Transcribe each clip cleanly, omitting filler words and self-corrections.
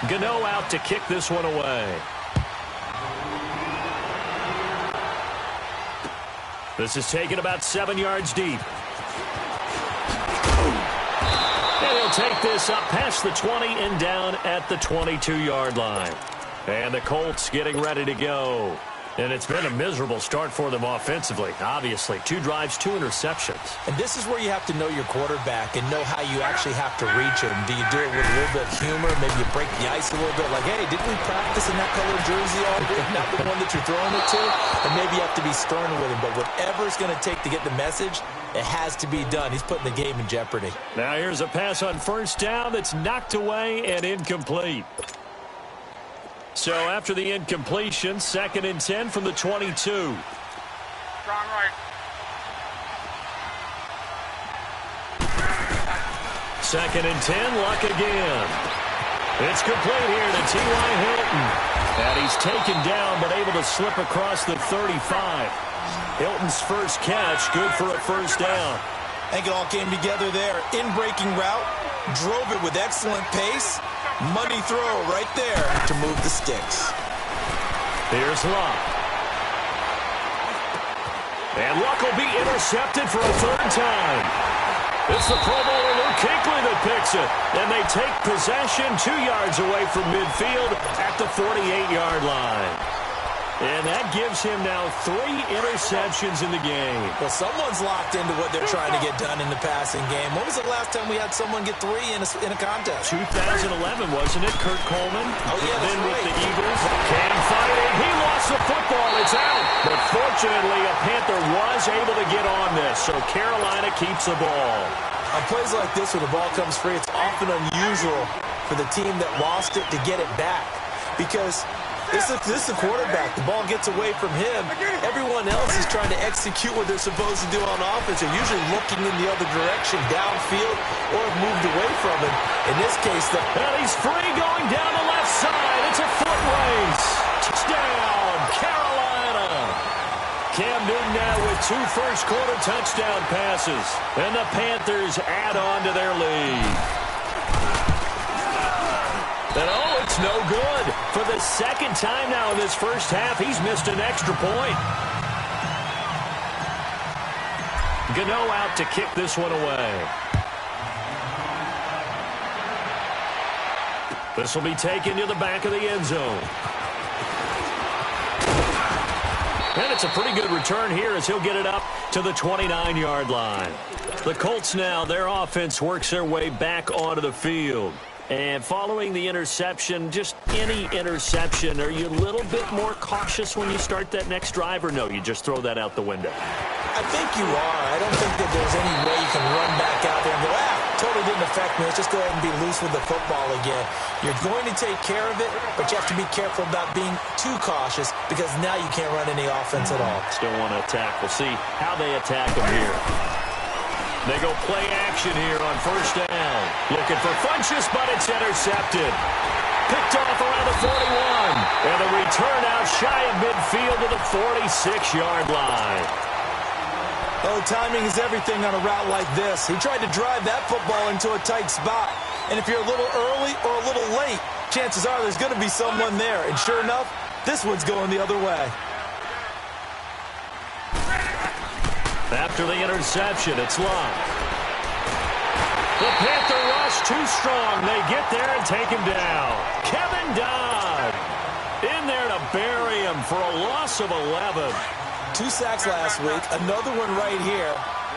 Gano out to kick this one away. This is taken about 7 yards deep. And he'll take this up past the 20 and down at the 22-yard line. And the Colts getting ready to go. And it's been a miserable start for them offensively, obviously. 2 drives, 2 interceptions. And this is where you have to know your quarterback and know how you actually have to reach him. Do you do it with a little bit of humor? Maybe you break the ice a little bit. Like, hey, didn't we practice in that color jersey all week? Not the one that you're throwing it to. And maybe you have to be stern with him. But whatever it's going to take to get the message, it has to be done. He's putting the game in jeopardy. Now here's a pass on first down that's knocked away and incomplete. So after the incompletion, 2nd and 10 from the 22. Strong right. 2nd and 10, Luck again. It's complete here to T.Y. Hilton. And he's taken down but able to slip across the 35. Hilton's first catch, good for a first down. I think it all came together there. In-breaking route, drove it with excellent pace. Money throw right there to move the sticks. Here's Luck. And Luck will be intercepted for a 3rd time. It's the Pro Bowler Luke Kuechly that picks it. And they take possession 2 yards away from midfield at the 48-yard line. And that gives him now 3 interceptions in the game. Well, someone's locked into what they're trying to get done in the passing game. When was the last time we had someone get 3 in a contest? 2011, wasn't it? Kurt Coleman. Oh, yeah, that's then right. With the Eagles. Can't fight it. He lost the football. It's out. But fortunately, a Panther was able to get on this. So Carolina keeps the ball. On plays like this, when the ball comes free, it's often unusual for the team that lost it to get it back. Because this is the quarterback. The ball gets away from him. Everyone else is trying to execute what they're supposed to do on offense. They're usually looking in the other direction, downfield, or have moved away from him. In this case, and he's free going down the left side. It's a foot race. Touchdown, Carolina. Cam Newton now with 2 first-quarter touchdown passes. And the Panthers add on to their lead. And oh, it's no good. For the 2nd time now in this first half, he's missed an extra point. Gano out to kick this one away. This will be taken to the back of the end zone. And it's a pretty good return here as he'll get it up to the 29-yard line. The Colts now, their offense works their way back onto the field. And following the interception, just any interception, are you a little bit more cautious when you start that next drive, or no, you just throw that out the window? I think you are. I don't think that there's any way you can run back out there and go, totally didn't affect me. Let's just go ahead and be loose with the football again. You're going to take care of it, but you have to be careful about being too cautious because now you can't run any offense at all. Still want to attack. We'll see how they attack them here. They go play action here on first down. Looking for Funchess, but it's intercepted. Picked off around the 41. And the return out shy of midfield to the 46-yard line. Oh, timing is everything on a route like this. He tried to drive that football into a tight spot. And if you're a little early or a little late, chances are there's going to be someone there. And sure enough, this one's going the other way. After the interception, it's Luck. The Panther rush too strong. They get there and take him down. Kevin Dodd in there to bury him for a loss of 11. 2 sacks last week, another one right here.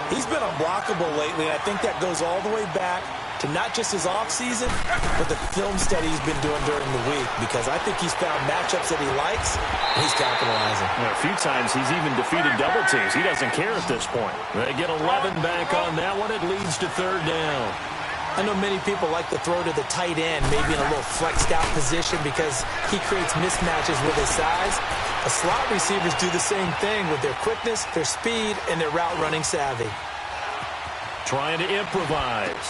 He's been unblockable lately, and I think that goes all the way back to not just his offseason, but the film study he's been doing during the week, because I think he's found matchups that he likes, and he's capitalizing. A few times he's even defeated double teams. He doesn't care at this point. They get 11 back on that one. It leads to 3rd down. I know many people like to throw to the tight end, maybe in a little flexed out position because he creates mismatches with his size. The slot receivers do the same thing with their quickness, their speed, and their route running savvy. Trying to improvise.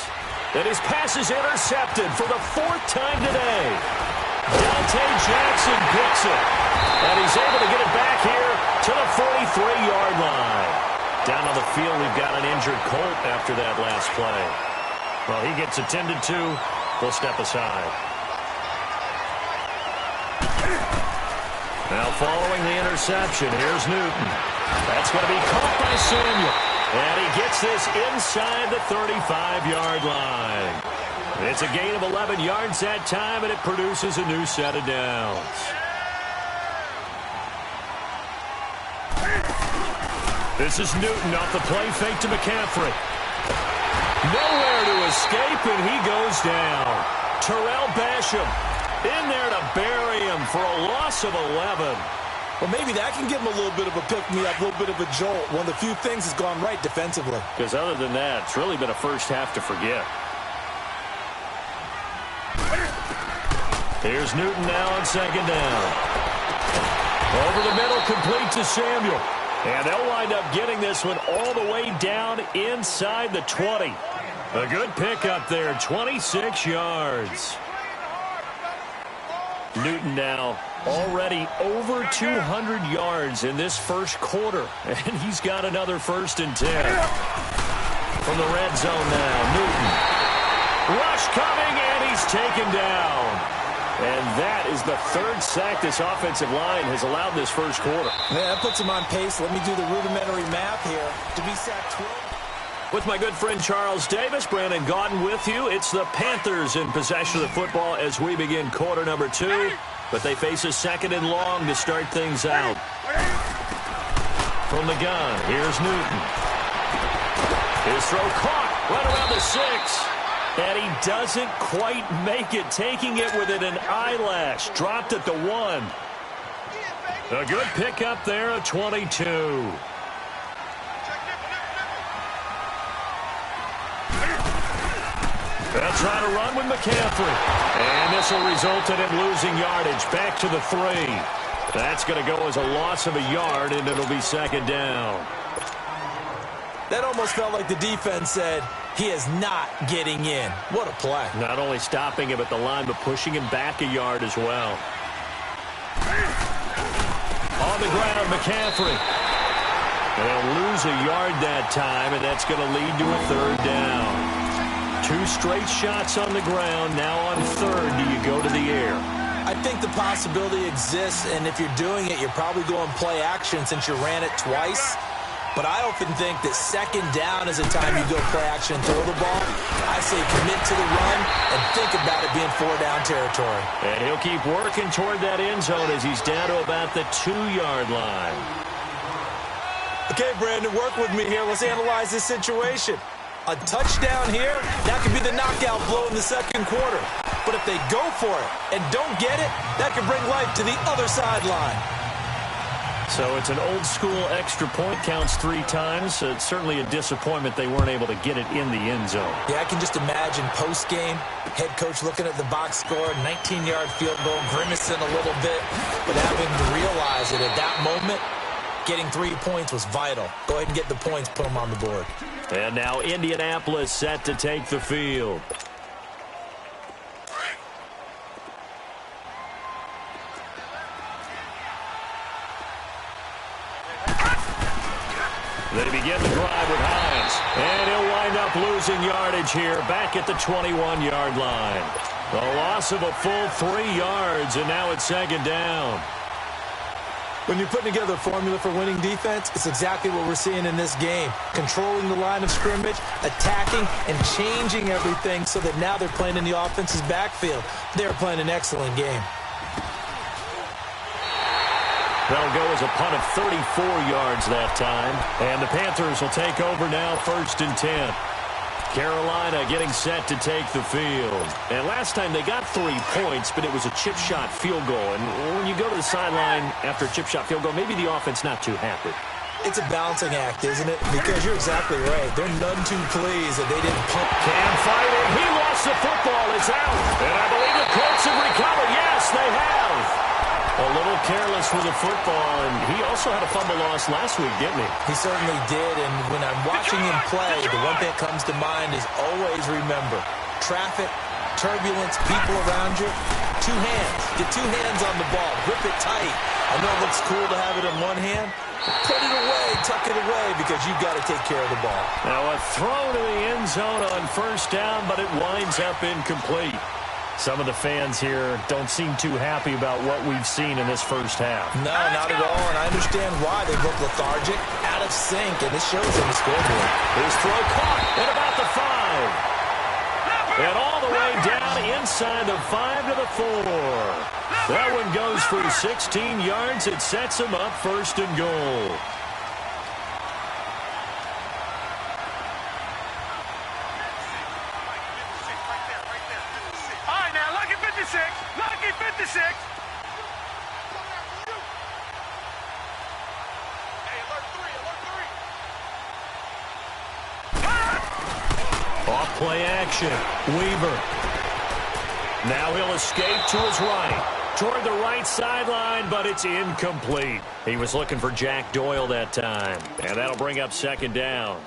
And his pass is intercepted for the 4th time today. Dante Jackson picks it. And he's able to get it back here to the 43-yard line. Down on the field, we've got an injured Colt after that last play. Well, he gets attended to. We'll step aside. Now following the interception, here's Newton. That's going to be caught by Samuel. And he gets this inside the 35-yard line. It's a gain of 11 yards that time, and it produces a new set of downs. This is Newton off the play fake to McCaffrey. Nowhere to escape, and he goes down. Terrell Basham in there to bury him for a loss of 11. Well, maybe that can give him a little bit of a pick-me-up, a little bit of a jolt. One of the few things that's gone right defensively. Because other than that, it's really been a first half to forget. Here's Newton now on second down. Over the middle, complete to Samuel. And they'll wind up getting this one all the way down inside the 20. A good pickup there, 26 yards. Newton now already over 200 yards in this first quarter. And he's got another 1st and 10. From the red zone now, Newton. Rush coming, and he's taken down. And that is the 3rd sack this offensive line has allowed this first quarter. Yeah, that puts him on pace. Let me do the rudimentary math here. To be sacked 12. With my good friend Charles Davis, Brandon Gaudin with you. It's the Panthers in possession of the football as we begin quarter number 2. But they face a 2nd and long to start things out. From the gun, here's Newton. His throw caught right around the 6. And he doesn't quite make it, taking it within an eyelash. Dropped at the 1. A good pickup there at 22. They'll try to run with McCaffrey. And this will result in him losing yardage back to the 3. That's going to go as a loss of a yard, and it'll be 2nd down. That almost felt like the defense said, he is not getting in. What a play. Not only stopping him at the line, but pushing him back a yard as well. On the ground, McCaffrey. And they'll lose a yard that time, and that's going to lead to a 3rd down. 2 straight shots on the ground. Now on 3rd, do you go to the air? I think the possibility exists, and if you're doing it, you're probably going play action since you ran it twice. But I often think that 2nd down is a time you go play action and throw the ball. I say commit to the run and think about it being 4-down territory. And he'll keep working toward that end zone as he's down to about the 2-yard line. Okay, Brandon, work with me here. Let's analyze this situation. A touchdown here, that could be the knockout blow in the 2nd quarter. But if they go for it and don't get it, that could bring life to the other sideline. So it's an old-school extra point, counts 3 times. It's certainly a disappointment they weren't able to get it in the end zone. Yeah, I can just imagine post-game, head coach looking at the box score, 19-yard field goal, grimacing a little bit, but having to realize that at that moment, getting 3 points was vital. Go ahead and get the points, put them on the board. And now Indianapolis set to take the field. They begin the drive with Hines. And he'll wind up losing yardage here back at the 21-yard line. A loss of a full 3 yards, and now it's 2nd down. When you're putting together a formula for winning defense, it's exactly what we're seeing in this game. Controlling the line of scrimmage, attacking, and changing everything so that now they're playing in the offense's backfield. They're playing an excellent game. That'll go as a punt of 34 yards that time. And the Panthers will take over now, 1st and 10. Carolina getting set to take the field. And last time they got 3 points, but it was a chip shot field goal. And when you go to the sideline after a chip shot field goal, maybe the offense not too happy. It's a balancing act, isn't it? Because you're exactly right. They're none too pleased that they didn't pump. Cam fighting. He lost the football. It's out. And I believe the Colts have recovered. Yes, they have. A little careless with the football, and he also had a fumble loss last week, didn't he? He certainly did, and when I'm watching him play, the one thing that comes to mind is always remember, traffic, turbulence, people around you, 2 hands. Get 2 hands on the ball. Grip it tight. I know it looks cool to have it in one hand. Put it away, tuck it away, because you've got to take care of the ball. Now a throw to the end zone on 1st down, but it winds up incomplete. Some of the fans here don't seem too happy about what we've seen in this first half. No, not at all, and I understand why. They look lethargic, out of sync, and this shows on the scoreboard. His throw caught at about the 5. And all the way down inside the 5 to the 4. That one goes for 16 yards. It sets him up first and goal. Lucky 56. Hey, alert 3. Off play action. Weaver. Now he'll escape to his right. Toward the right sideline, but it's incomplete. He was looking for Jack Doyle that time. And that'll bring up second down.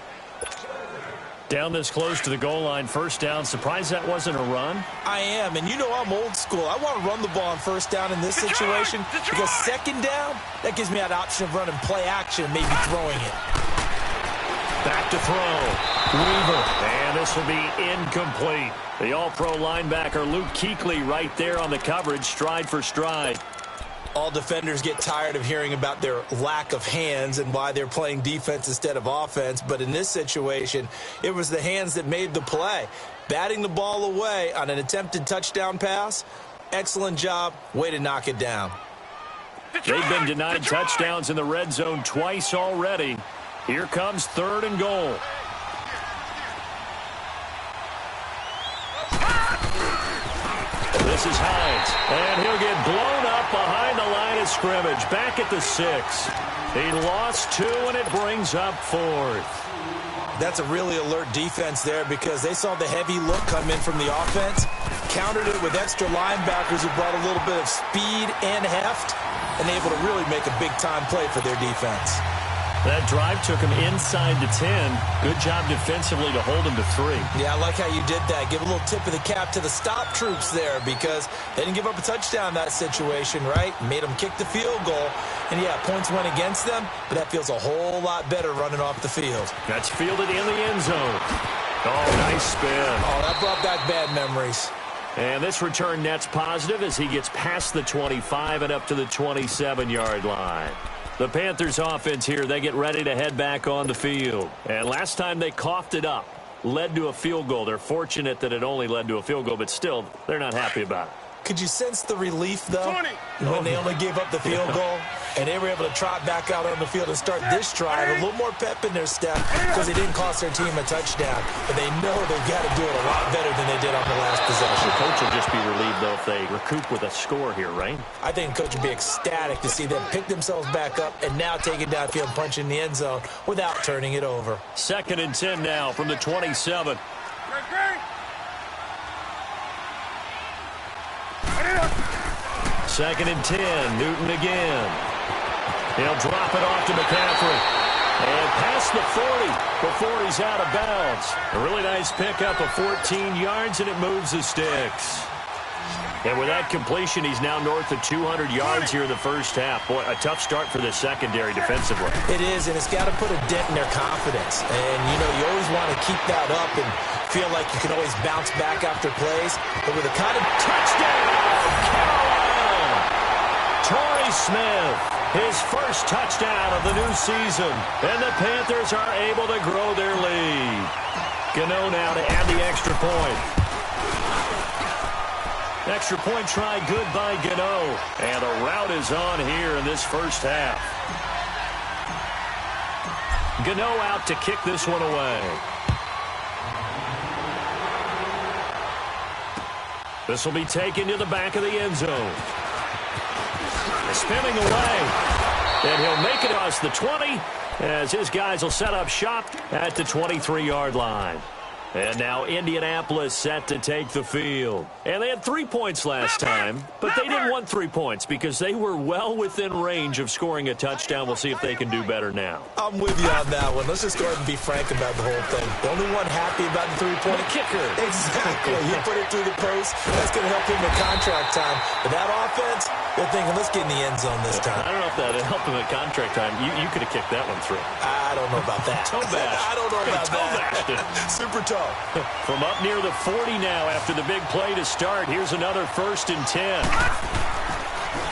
Down this close to the goal line, first down. Surprised that wasn't a run? I am, and you know I'm old school. I want to run the ball on first down in this situation because second down, that gives me that option of running play action, maybe throwing it. Back to throw. Weaver. And this will be incomplete. The all-pro linebacker Luke Kuechly right there on the coverage, stride for stride. All defenders get tired of hearing about their lack of hands and why they're playing defense instead of offense. But in this situation, it was the hands that made the play. Batting the ball away on an attempted touchdown pass, excellent job. Way to knock it down. They've been denied touchdowns in the red zone twice already. Here comes third and goal. This is Hines, and he'll get blown up behind the line of scrimmage, back at the 6. He lost 2, and it brings up 4th. That's a really alert defense there because they saw the heavy look come in from the offense, countered it with extra linebackers who brought a little bit of speed and heft, and able to really make a big-time play for their defense. That drive took him inside the 10. Good job defensively to hold him to 3. Yeah, I like how you did that. Give a little tip of the cap to the stop troops there because they didn't give up a touchdown in that situation, right? Made them kick the field goal. And, yeah, points went against them, but that feels a whole lot better running off the field. That's fielded in the end zone. Oh, nice spin. Oh, that brought back bad memories. And this return net's positive as he gets past the 25 and up to the 27-yard line. The Panthers offense here, they get ready to head back on the field. And last time they coughed it up, led to a field goal. They're fortunate that it only led to a field goal, but still, they're not happy about it. Could you sense the relief, though, when they only gave up the field goal and they were able to trot back out on the field and start this drive? A little more pep in their step because they didn't cost their team a touchdown, but they know they've got to do it a lot better than they did on the last possession. The coach will just be relieved, though, if they recoup with a score here, right? I think the coach would be ecstatic to see them pick themselves back up and now take it downfield and punch in the end zone without turning it over. 2nd and 10 now from the 27. Second and 10. Newton again. He'll drop it off to McCaffrey. And past the 40 before he's out of bounds. A really nice pickup of 14 yards, and it moves the sticks. And with that completion, he's now north of 200 yards here in the first half. Boy, a tough start for the secondary defensively. It is, and it's got to put a dent in their confidence. And, you know, you always want to keep that up and feel like you can always bounce back after plays. But with a kind of touchdown, Torrey Smith, his first touchdown of the new season. And the Panthers are able to grow their lead. Gano now to add the extra point. Extra point try good by Gano. And a rout is on here in this first half. Gano out to kick this one away. This will be taken to the back of the end zone. Spinning away. And he'll make it across the 20 as his guys will set up shop at the 23-yard line. And now Indianapolis set to take the field. And they had 3 points last time, but they didn't want 3 points because they were well within range of scoring a touchdown. We'll see if they can do better now. I'm with you on that one. Let's just go ahead and be frank about the whole thing. The only one happy about the three-point kicker. Exactly. He put it through the post. That's going to help him in contract time. But that offense, they're thinking, let's get in the end zone this time. I don't know if that helped him at contract time. You could have kicked that one through. I don't know about that. Toe bash. I don't know about that. Toe bashed it. Super tough throw. From up near the 40 now after the big play to start. Here's another 1st and 10.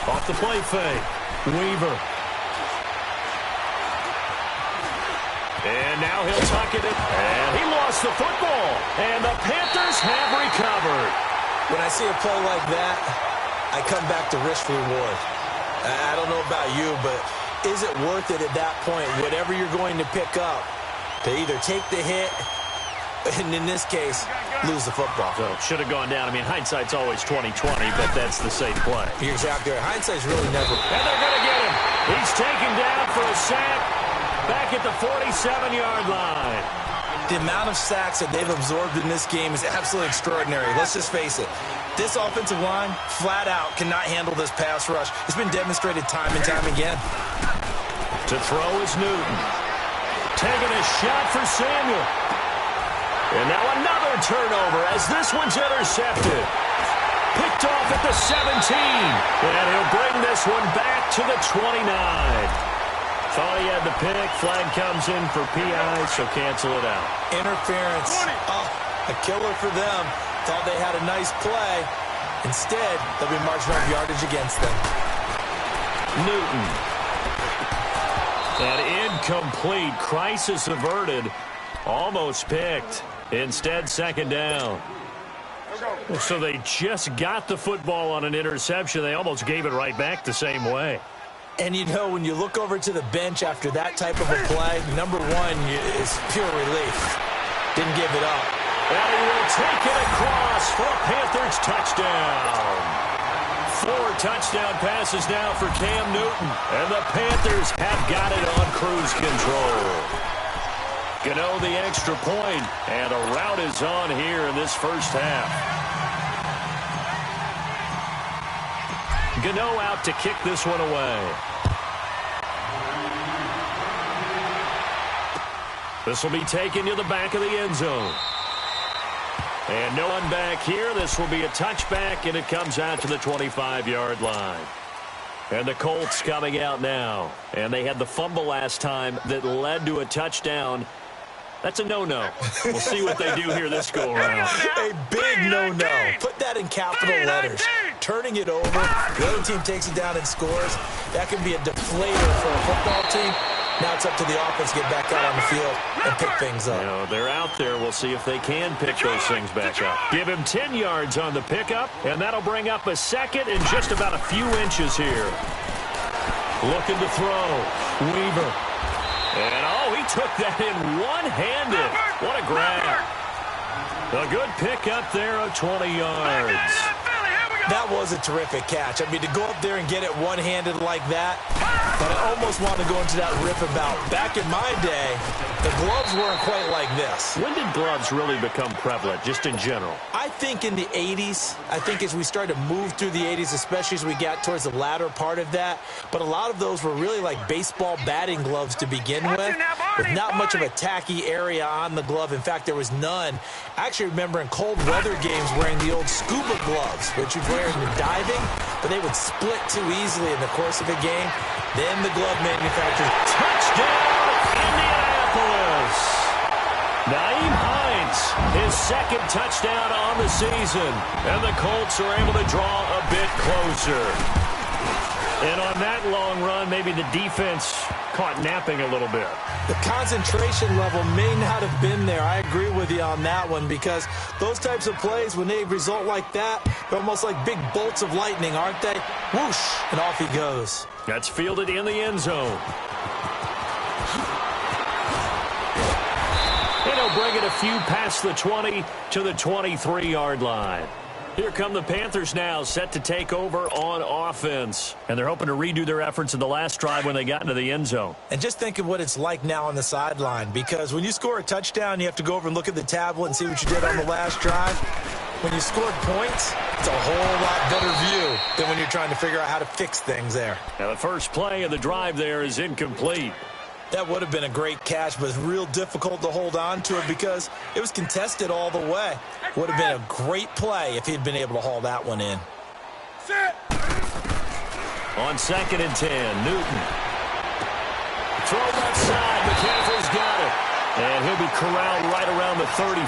Off the play fake. Weaver. And now he'll tuck it in. And he lost the football. And the Panthers have recovered. When I see a play like that, I come back to risk reward. I don't know about you, but is it worth it at that point, whatever you're going to pick up, to either take the hit, and in this case, lose the football? So should have gone down. I mean, hindsight's always 20/20, but that's the safe play. You're exactly right. Hindsight's really never. And they're going to get him. He's taken down for a sack back at the 47-yard line. The amount of sacks that they've absorbed in this game is absolutely extraordinary. Let's just face it. This offensive line, flat out, cannot handle this pass rush. It's been demonstrated time and time again. To throw is Newton. Taking a shot for Samuel. And now another turnover as this one's intercepted. Picked off at the 17. And he'll bring this one back to the 29. Thought he had the pick. Flag comes in for PI, so cancel it out. Interference. Oh, a killer for them. Thought they had a nice play. Instead, they'll be marching off yardage against them. Newton. That incomplete. Crisis averted. Almost picked. Instead, 2nd down. So they just got the football on an interception. They almost gave it right back the same way. And, you know, when you look over to the bench after that type of a play, number one is pure relief. Didn't give it up. And he will take it across for a Panthers touchdown. 4 touchdown passes now for Cam Newton. And the Panthers have got it on cruise control. Gano the extra point, and a rout is on here in this first half. Gano out to kick this one away. This will be taken to the back of the end zone. And no one back here. This will be a touchback, and it comes out to the 25-yard line. And the Colts coming out now. And they had the fumble last time that led to a touchdown. That's a no-no. We'll see what they do here this go-around. A big no-no. Put that in capital letters. Turning it over, the other team takes it down and scores. That can be a deflator for a football team. Now it's up to the offense to get back out on the field and pick things up. You know, they're out there. We'll see if they can pick those things back up. Give him 10 yards on the pickup, and that'll bring up a 2nd and just about a few inches here. Looking to throw. Weaver. And, oh, he took that in one-handed. What a grab. A good pickup there of 20 yards. That was a terrific catch. I mean, to go up there and get it one-handed like that, but I almost want to go into that riff about back in my day, the gloves weren't quite like this. When did gloves really become prevalent, just in general? I think in the 80s. I think as we started to move through the 80s, especially as we got towards the latter part of that. But a lot of those were really like baseball batting gloves to begin with not much of a tacky area on the glove. In fact, there was none. I actually remember in cold weather games wearing the old scuba gloves, which you'd wear in diving, but they would split too easily in the course of a game. Then the glove manufacturers. Touchdown, Indianapolis! Nyheim Hines, his 2nd touchdown on the season. And the Colts are able to draw a bit closer. And on that long run, maybe the defense caught napping a little bit. The concentration level may not have been there. I agree with you on that one, because those types of plays, when they result like that, they're almost like big bolts of lightning, aren't they? Whoosh, and off he goes. That's fielded in the end zone. And he'll bring it a few past the 20 to the 23-yard line. Here come the Panthers now, set to take over on offense. And they're hoping to redo their efforts in the last drive when they got into the end zone. And just think of what it's like now on the sideline, because when you score a touchdown, you have to go over and look at the tablet and see what you did on the last drive. When you scored points, it's a whole lot better view than when you're trying to figure out how to fix things there. Now the first play of the drive there is incomplete. That would have been a great catch, but it's real difficult to hold on to it because it was contested all the way. Would have been a great play if he'd been able to haul that one in. On 2nd and 10, Newton. Throw left side. McCaffrey's got it. And he'll be corralled right around the 34.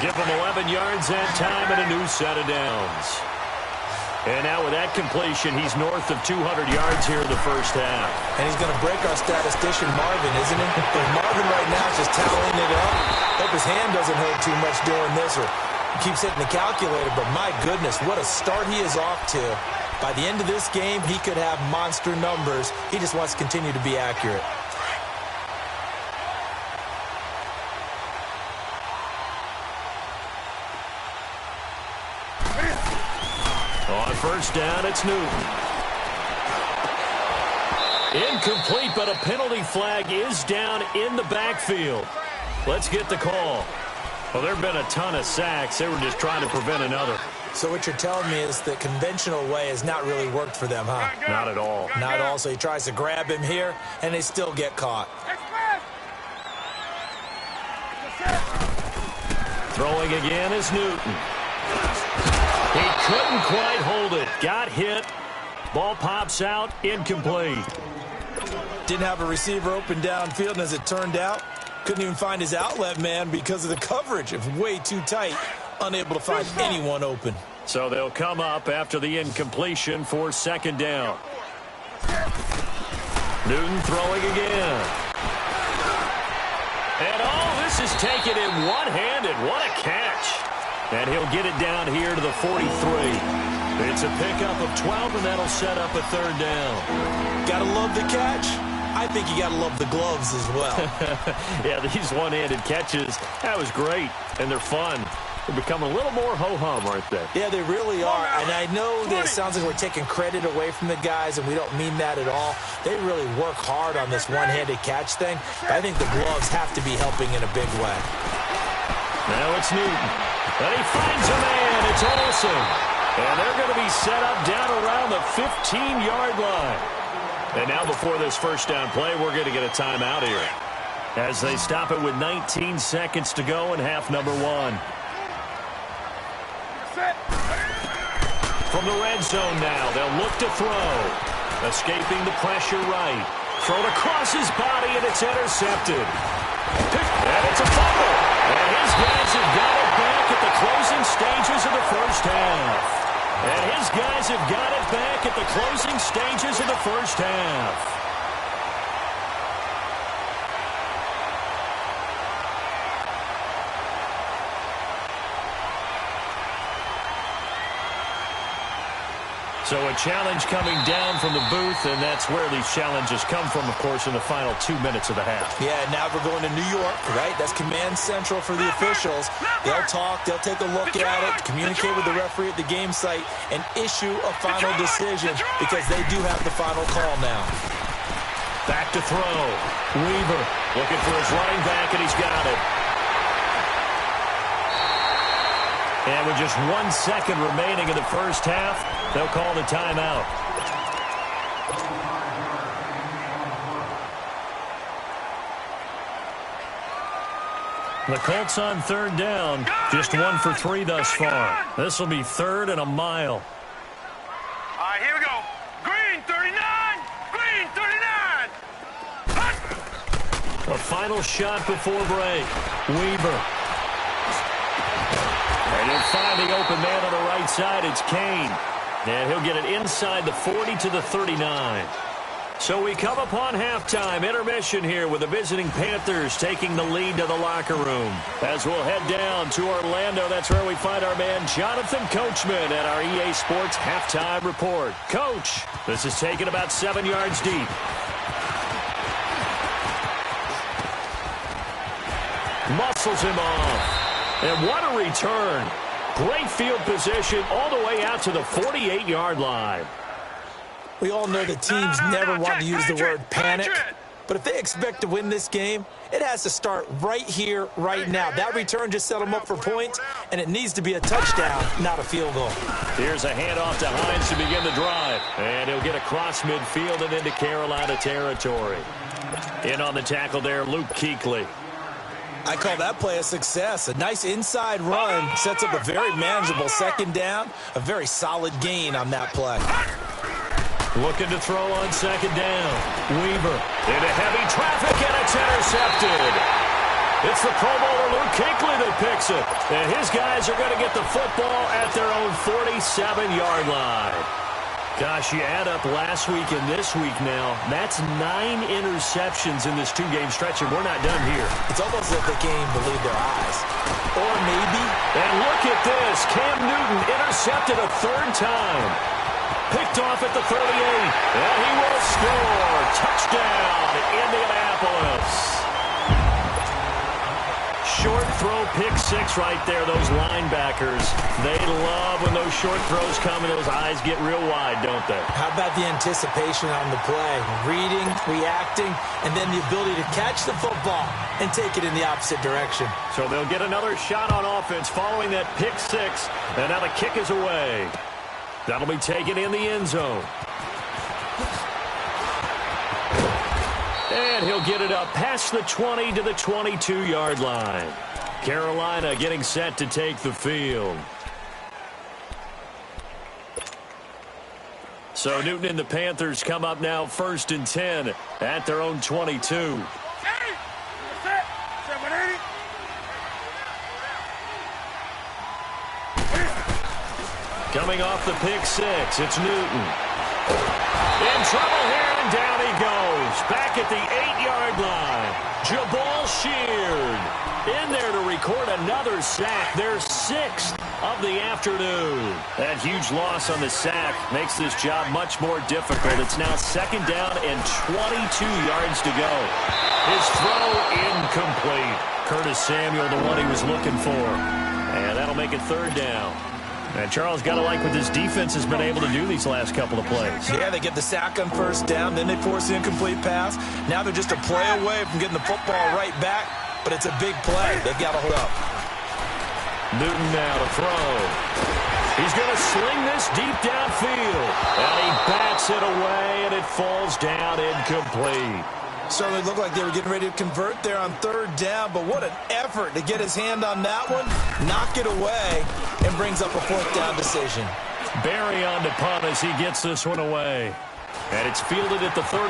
Give him 11 yards that time and a new set of downs. And now with that completion, he's north of 200 yards here in the first half. And he's going to break our statistician Marvin, isn't he? And Marvin right now is just toweling it up. Hope his hand doesn't hurt too much doing this or keeps hitting the calculator. But my goodness, what a start he is off to. By the end of this game, he could have monster numbers. He just wants to continue to be accurate. On first down, it's Newton. Incomplete, but a penalty flag is down in the backfield. Let's get the call. Well, there have been a ton of sacks. They were just trying to prevent another. So what you're telling me is the conventional way has not really worked for them, huh? Not at all. Not at all. So he tries to grab him here, and they still get caught. Throwing again is Newton. He couldn't quite hold it. Got hit. Ball pops out. Incomplete. Didn't have a receiver open downfield, and as it turned out, couldn't even find his outlet man because of the coverage. It was way too tight. Unable to find anyone open. So they'll come up after the incompletion for second down. Newton throwing again. And this is taken in one-handed. What a catch. And he'll get it down here to the 43. It's a pickup of 12, and that'll set up a third down. Gotta love the catch. I think you gotta love the gloves as well. Yeah, these one-handed catches, that was great, and they're fun. They're becoming a little more ho-hum, aren't they? Yeah, they really are. And I know that it sounds like we're taking credit away from the guys, and we don't mean that at all. They really work hard on this one-handed catch thing. But I think the gloves have to be helping in a big way. Now it's Newton. And he finds a man. It's Olsen. And they're going to be set up down around the 15-yard line. And now before this first down play, we're going to get a timeout here as they stop it with 19 seconds to go in half number one. From the red zone now, they'll look to throw. Escaping the pressure right. Thrown across his body, and it's intercepted. And it's a fumble. And his guys have got it back at the closing stages of the first half. And his guys have got it back at the closing stages of the first half. So a challenge coming down from the booth, and that's where these challenges come from, of course, in the final 2 minutes of the half. Yeah, now we're going to New York, right? That's command central for the officials. They'll talk, they'll take a look at it, communicate with the referee at the game site, and issue a final decision because they do have the final call now. Back to throw. Weaver looking for his running back, and he's got it. And with just 1 second remaining in the first half, they'll call the timeout. The Colts on third down, just 1 for 3 thus far. This will be third and a mile. All right, here we go. Green 39, green 39. A final shot before break. Weaver. And he'll find the open man on the right side. It's Kane. And he'll get it inside the 40 to the 39. So we come upon halftime. Intermission here with the visiting Panthers taking the lead to the locker room. As we'll head down to Orlando, that's where we find our man Jonathan Coachman at our EA Sports Halftime Report. Coach, this is taken about 7 yards deep. Muscles him off. And what a return. Great field position all the way out to the 48-yard line. We all know the teams never want to use the word panic. But if they expect to win this game, it has to start right here, right now. That return just set them up for points, and it needs to be a touchdown, not a field goal. Here's a handoff to Hines to begin the drive. And he'll get across midfield and into Carolina territory. In on the tackle there, Luke Kuechly. I call that play a success. A nice inside run sets up a very manageable second down. A very solid gain on that play. Looking to throw on second down. Weaver into heavy traffic, and it's intercepted. It's the Pro Bowler Luke Kuechly that picks it. And his guys are going to get the football at their own 47-yard line. Gosh, you add up last week and this week now, that's 9 interceptions in this two-game stretch, and we're not done here. It's almost as if they can't even believe their eyes. Or maybe... And look at this. Cam Newton intercepted a third time. Picked off at the 38. And he will score. Touchdown, Indianapolis. Short throw, pick six right there. Those linebackers, they love when those short throws come and those eyes get real wide, don't they? How about the anticipation on the play? Reading, reacting, and then the ability to catch the football and take it in the opposite direction. So they'll get another shot on offense following that pick six. And now the kick is away. That'll be taken in the end zone. And he'll get it up past the 20 to the 22-yard line. Carolina getting set to take the field. So Newton and the Panthers come up now 1st and 10 at their own 22. Coming off the pick six, it's Newton. In trouble here, and down he goes. Back at the 8-yard line. Jabal Sheard in there to record another sack. Their 6th of the afternoon. That huge loss on the sack makes this job much more difficult. It's now 2nd down and 22 yards to go. His throw incomplete. Curtis Samuel, the one he was looking for. And that'll make it 3rd down. And Charles, got to like what this defense has been able to do these last couple of plays. Yeah, they get the sack on 1st down, then they force the incomplete pass. Now they're just a play away from getting the football right back, but it's a big play. They've got to hold up. Newton now to throw. He's going to sling this deep downfield. And he bats it away, and it falls down incomplete. Certainly looked like they were getting ready to convert there on 3rd down, but what an effort to get his hand on that one, knock it away, and brings up a 4th down decision. Barry on to punt as he gets this one away. And it's fielded at the 34.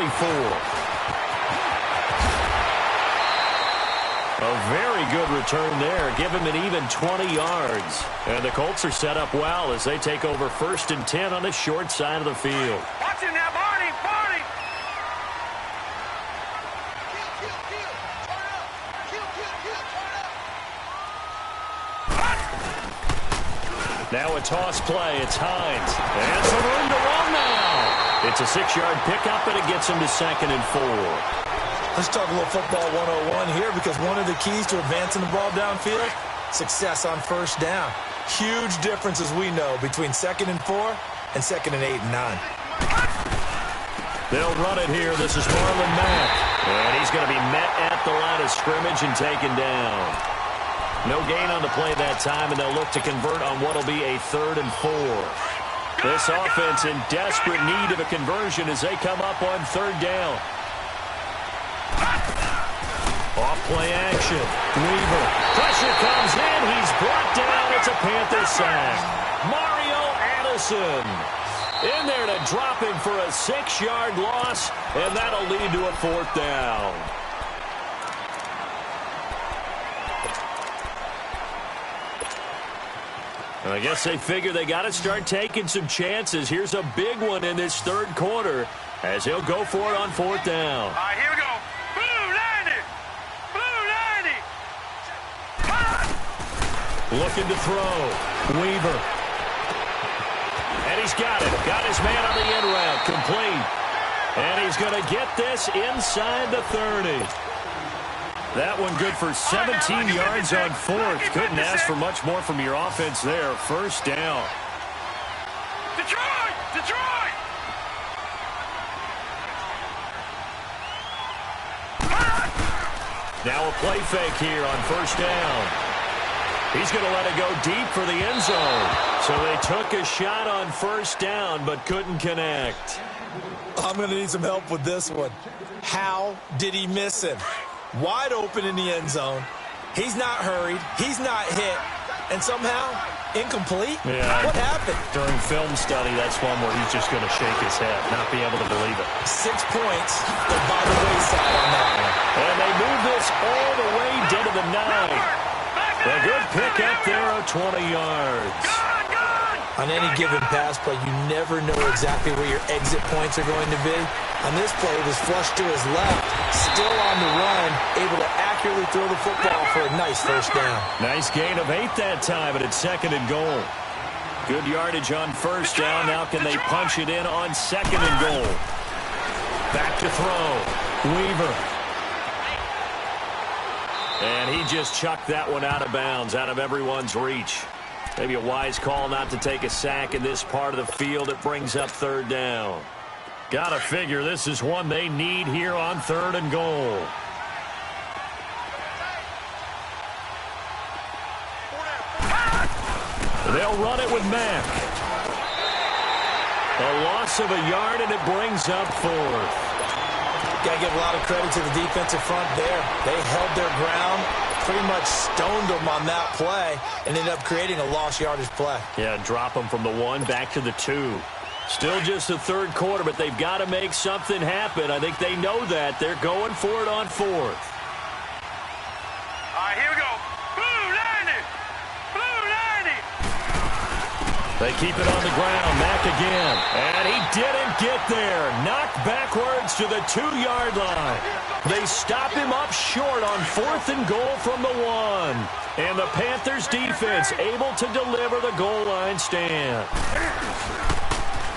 A very good return there. Give him an even 20 yards. And the Colts are set up well as they take over 1st and 10 on the short side of the field. Watch it now, Barney, Barney. Now a toss play. It's Hines. And some room to run now. It's a 6-yard pickup, and it gets him to 2nd and 4. Let's talk a little football 101 here, because one of the keys to advancing the ball downfield, success on 1st down. Huge difference, as we know, between 2nd and 4 and 2nd and 8 and 9. They'll run it here. This is Marlon Mack. And he's going to be met at the line of scrimmage and taken down. No gain on the play that time, and they'll look to convert on what will be a 3rd and 4. This offense in desperate need of a conversion as they come up on 3rd down. Off play action. Weaver. Pressure comes in. He's brought down. It's a Panther sack. Mario Addison in there to drop him for a 6-yard loss, and that'll lead to a 4th down. I guess they figure they got to start taking some chances. Here's a big one in this 3rd quarter as he'll go for it on 4th down. All right, here we go. Blue 90. Blue 90. Looking to throw. Weaver. And he's got it. Got his man on the end route. Complete. And he's going to get this inside the 30. That one good for 17 yards on 4th. Couldn't ask for much more from your offense there. 1st down. Detroit! Detroit! Now a play fake here on 1st down. He's going to let it go deep for the end zone. So they took a shot on 1st down but couldn't connect. I'm going to need some help with this one. How did he miss him? Wide open in the end zone. He's not hurried. He's not hit. And somehow Incomplete? Yeah. What happened? During film study, that's one where he's just going to shake his head, not be able to believe it. 6 points. They're by the wayside on that one. And they move this all the way down to the 9. A good pick up there of 20 yards. On any given pass play, you never know exactly where your exit points are going to be. On this play, it was flushed to his left, still on the run, able to accurately throw the football for a nice first down. Nice gain of 8 that time, and it's 2nd and goal. Good yardage on first down. Now can they punch it in on 2nd and goal? Back to throw. Weaver. And he just chucked that one out of bounds, out of everyone's reach. Maybe a wise call not to take a sack in this part of the field. It brings up 3rd down. Gotta figure this is one they need here on 3rd and goal. They'll run it with Mack. A loss of a yard, and it brings up 4th. Got to give a lot of credit to the defensive front there. They held their ground, pretty much stoned them on that play, and ended up creating a lost yardage play. Yeah, drop them from the 1 back to the 2. Still just the 3rd quarter, but they've got to make something happen. I think they know that. They're going for it on 4th. All right, here we go. Blue 90. Blue 90. They keep it on the ground. Mack again. And he didn't get there. Knocked backwards to the 2-yard line. They stop him up short on 4th and goal from the 1. And the Panthers defense able to deliver the goal line stand.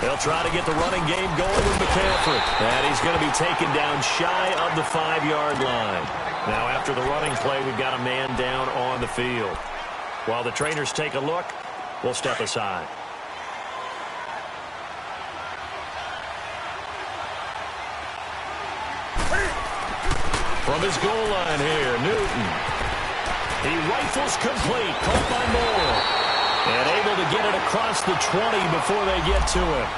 They'll try to get the running game going with McCaffrey. And he's going to be taken down shy of the 5-yard line. Now after the running play, we've got a man down on the field. While the trainers take a look, we'll step aside. From his goal line here, Newton. He rifles complete, caught by Moore. And able to get it across the 20 before they get to him.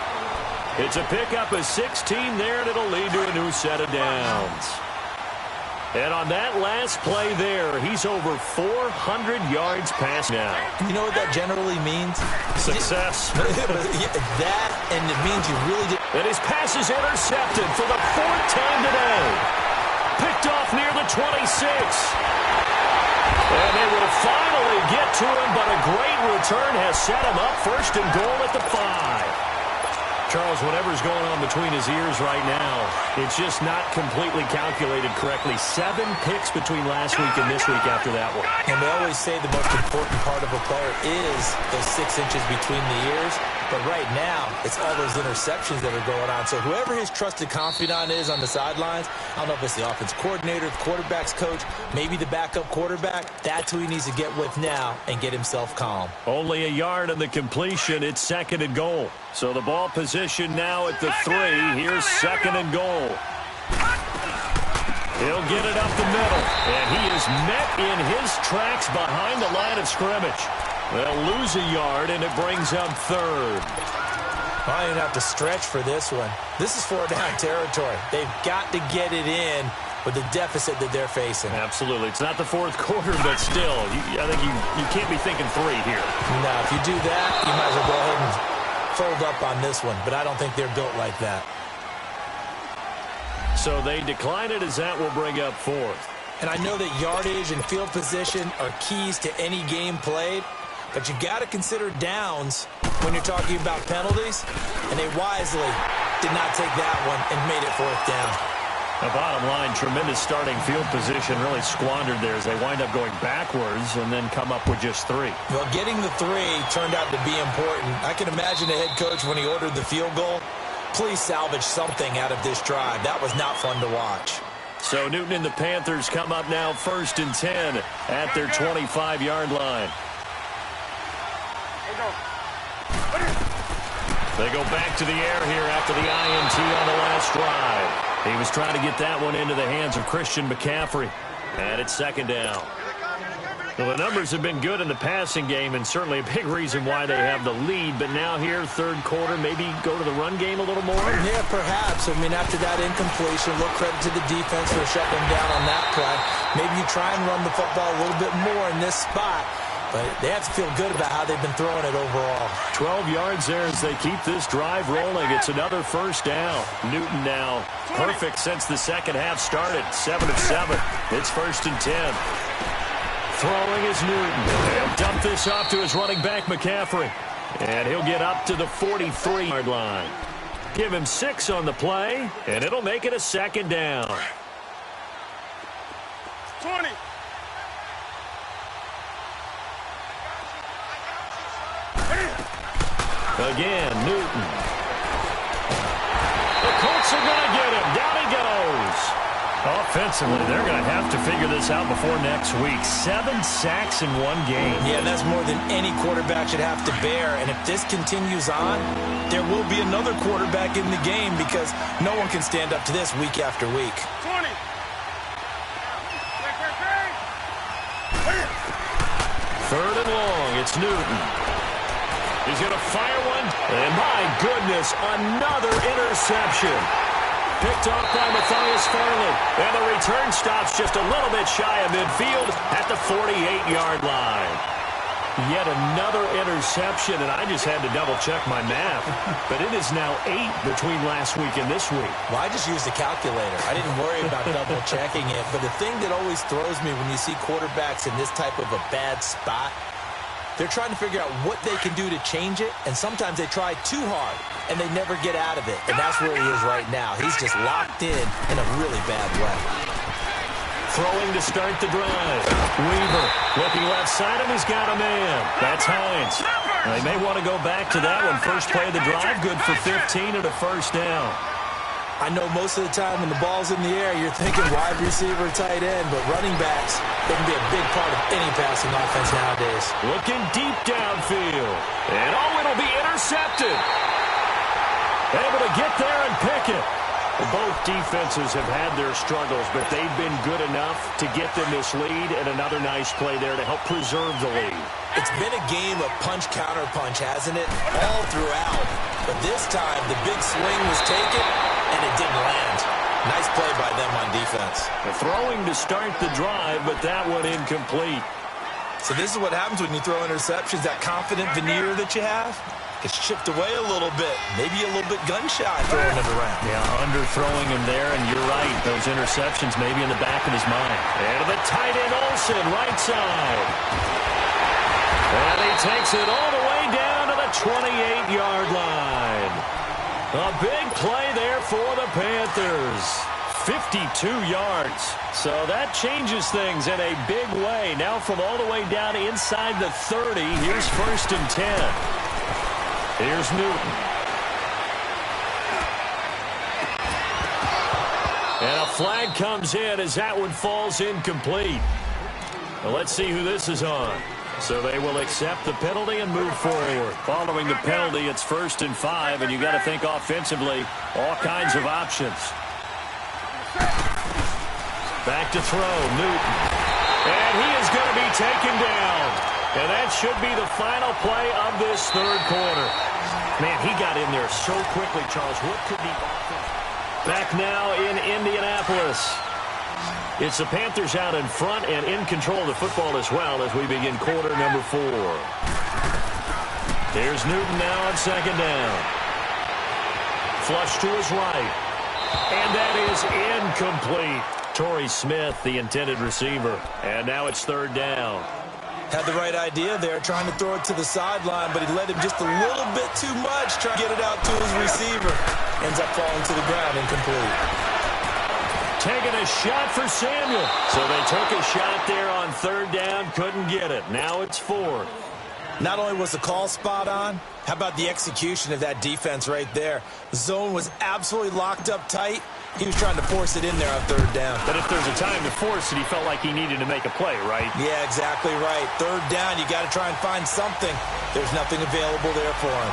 It's a pickup of 16 there, and it'll lead to a new set of downs. And on that last play there, he's over 400 yards passing now. You know what that generally means? Success. That, and it means you really did. And his pass is intercepted for the 4th time today. Picked off near the 26. And they will finally get to him, but a great return has set him up 1st and goal at the 5. Charles, whatever's going on between his ears right now, it's just not completely calculated correctly. 7 picks between last week and this week after that one. And they always say the most important part of a player is those 6 inches between the ears. But right now, it's all those interceptions that are going on. So whoever his trusted confidant is on the sidelines, I don't know if it's the offense coordinator, the quarterback's coach, maybe the backup quarterback, that's who he needs to get with now and get himself calm. Only a yard on the completion. It's 2nd and goal. So the ball position now at the 3. Here's 2nd and goal. He'll get it up the middle. And he is met in his tracks behind the line of scrimmage. They'll lose a yard, and it brings up 3rd. I don't even have to stretch for this one. This is 4-down territory. They've got to get it in with the deficit that they're facing. Absolutely. It's not the 4th quarter, but still, I think you can't be thinking 3 here. No, if you do that, you might as well go ahead and fold up on this one, but I don't think they're built like that. So they decline it as that will bring up 4th. And I know that yardage and field position are keys to any game played, but you got to consider downs when you're talking about penalties, and they wisely did not take that one and made it 4th down. The bottom line, tremendous starting field position, really squandered there as they wind up going backwards and then come up with just 3. Well, getting the 3 turned out to be important. I can imagine the head coach when he ordered the field goal, please salvage something out of this drive. That was not fun to watch. So Newton and the Panthers come up now 1st and 10 at their 25-yard line. They go back to the air here after the INT on the last drive. He was trying to get that one into the hands of Christian McCaffrey. And it's 2nd down. Well, the numbers have been good in the passing game, and certainly a big reason why they have the lead. But now here, 3rd quarter, maybe go to the run game a little more? Yeah, perhaps. I mean, after that incompletion, look, credit to the defense for shutting them down on that play. Maybe you try and run the football a little bit more in this spot. but they have to feel good about how they've been throwing it overall. 12 yards there as they keep this drive rolling. It's another first down. Newton now perfect since the second half started. 7 of 7. It's 1st and 10. Throwing is Newton. He'll dump this off to his running back, McCaffrey. And he'll get up to the 43-yard line. Give him 6 on the play, and it'll make it a 2nd down. 20. Again, Newton. The Colts are going to get him. Down he goes. Offensively, they're going to have to figure this out before next week. 7 sacks in one game. Yeah, that's more than any quarterback should have to bear. And if this continues on, there will be another quarterback in the game because no one can stand up to this week after week. 20. 3rd and long. It's Newton. He's going to fire one. And my goodness, another interception. Picked off by Matthias Farley. And the return stops just a little bit shy of midfield at the 48-yard line. Yet another interception, and I just had to double-check my math. But it is now 8 between last week and this week. Well, I just used a calculator. I didn't worry about double-checking it. But the thing that always throws me when you see quarterbacks in this type of a bad spot, they're trying to figure out what they can do to change it, and sometimes they try too hard, and they never get out of it. And that's where he is right now. He's just locked in a really bad way. Throwing to start the drive. Weaver looking left side of him. He's got a man. That's Hines. They may want to go back to that one. First play of the drive, good for 15 and a 1st down. I know most of the time when the ball's in the air, you're thinking wide receiver, tight end, but running backs, they can be a big part of any passing offense nowadays. Looking deep downfield. And it'll be intercepted. Able to get there and pick it. Both defenses have had their struggles, but they've been good enough to get them this lead, and another nice play there to help preserve the lead. It's been a game of punch-counter-punch, hasn't it? All throughout. But this time, the big swing was taken, and it didn't land. Nice play by them on defense. The throwing to start the drive, but that one incomplete. So this is what happens when you throw interceptions. That confident veneer that you have gets chipped away a little bit. Maybe a little bit gun-shy throwing it around. Yeah, underthrowing him there, and you're right. Those interceptions maybe in the back of his mind. And to the tight end, Olsen, right side. And he takes it all the way down to the 28-yard line. A big play there for the Panthers. 52 yards. So that changes things in a big way. Now from all the way down inside the 30, here's 1st and 10. Here's Newton. And a flag comes in as that one falls incomplete. Well, let's see who this is on. So they will accept the penalty and move forward. Following the penalty, it's 1st and 5, and you got to think offensively, all kinds of options. Back to throw, Newton. And he is going to be taken down. And that should be the final play of this 3rd quarter. Man, he got in there so quickly, Charles. What could be back now in Indianapolis? It's the Panthers out in front and in control of the football as well as we begin quarter number 4. Here's Newton now on 2nd down. Flush to his right. And that is incomplete. Torrey Smith, the intended receiver. And now it's 3rd down. Had the right idea there, trying to throw it to the sideline, but he let him just a little bit too much, trying to get it out to his receiver. Ends up falling to the ground, incomplete. Taking a shot for Samuel. So they took a shot there on 3rd down, couldn't get it. Now it's 4th. Not only was the call spot on, how about the execution of that defense right there? The zone was absolutely locked up tight. He was trying to force it in there on 3rd down. But if there's a time to force it, he felt like he needed to make a play, right? Yeah, exactly right. 3rd down, you got to try and find something. There's nothing available there for him.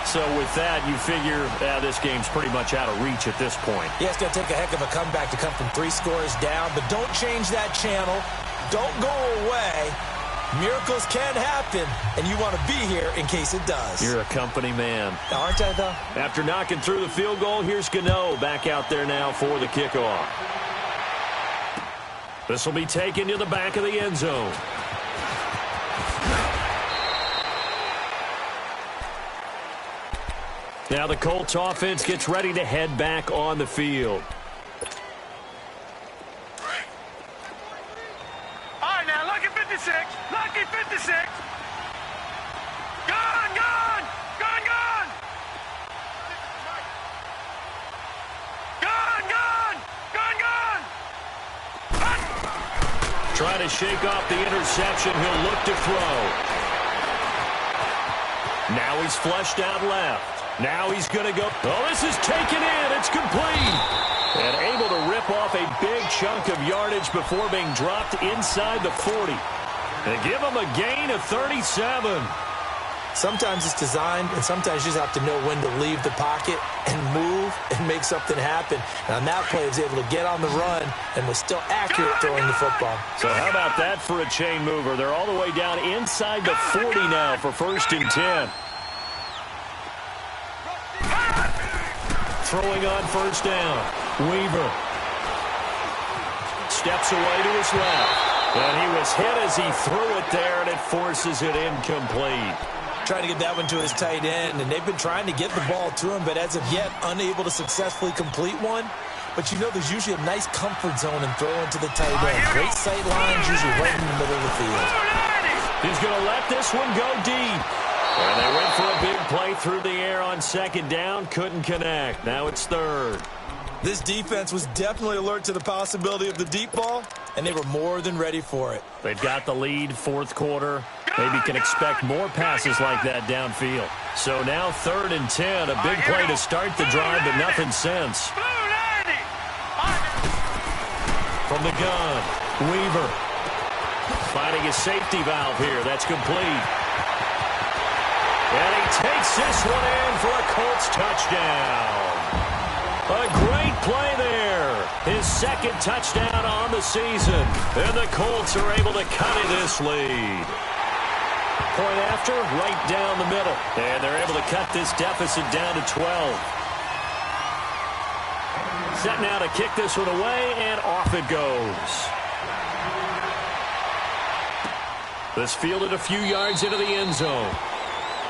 So with that, you figure this game's pretty much out of reach at this point. Yeah, it's going to take a heck of a comeback to come from 3 scores down, but don't change that channel. Don't go away. Miracles can happen, and you want to be here in case it does. You're a company man. Aren't I, though? After knocking through the field goal, here's Gano back out there now for the kickoff. This will be taken to the back of the end zone. Now the Colts offense gets ready to head back on the field. All right, now, lucky 56. Lucky 56. Gone, gone. Gone, gone. Gone, gone. Gone, gone. Trying to shake off the interception. He'll look to throw. Now he's flushed out left. Now he's going to go. Oh, this is taken in. It's complete. And able to rip off a big chunk of yardage before being dropped inside the 40. They give him a gain of 37. Sometimes it's designed, and sometimes you just have to know when to leave the pocket and move and make something happen. And on that play, he was able to get on the run and was still accurate throwing the football. So how about that for a chain mover? They're all the way down inside the 40 now for 1st and 10. Throwing on 1st down. Weaver steps away to his left. And he was hit as he threw it there, and it forces it incomplete. Trying to get that one to his tight end, and they've been trying to get the ball to him, but as of yet, unable to successfully complete one. But you know there's usually a nice comfort zone in throwing to the tight end. Great sight lines, usually right in the middle of the field. He's going to let this one go deep. And they went for a big play through the air on 2nd down. Couldn't connect. Now it's 3rd. This defense was definitely alert to the possibility of the deep ball, and they were more than ready for it. They've got the lead, 4th quarter. Maybe can expect more passes like that downfield. So now 3rd and 10. A big play to start the drive, but nothing since. From the gun, Weaver finding a safety valve here. That's complete. And he takes this one in for a Colts touchdown. A great play there. His 2nd touchdown on the season. And the Colts are able to cut this lead. Point after, right down the middle. And they're able to cut this deficit down to 12. Set now to kick this one away, and off it goes. This fielded a few yards into the end zone.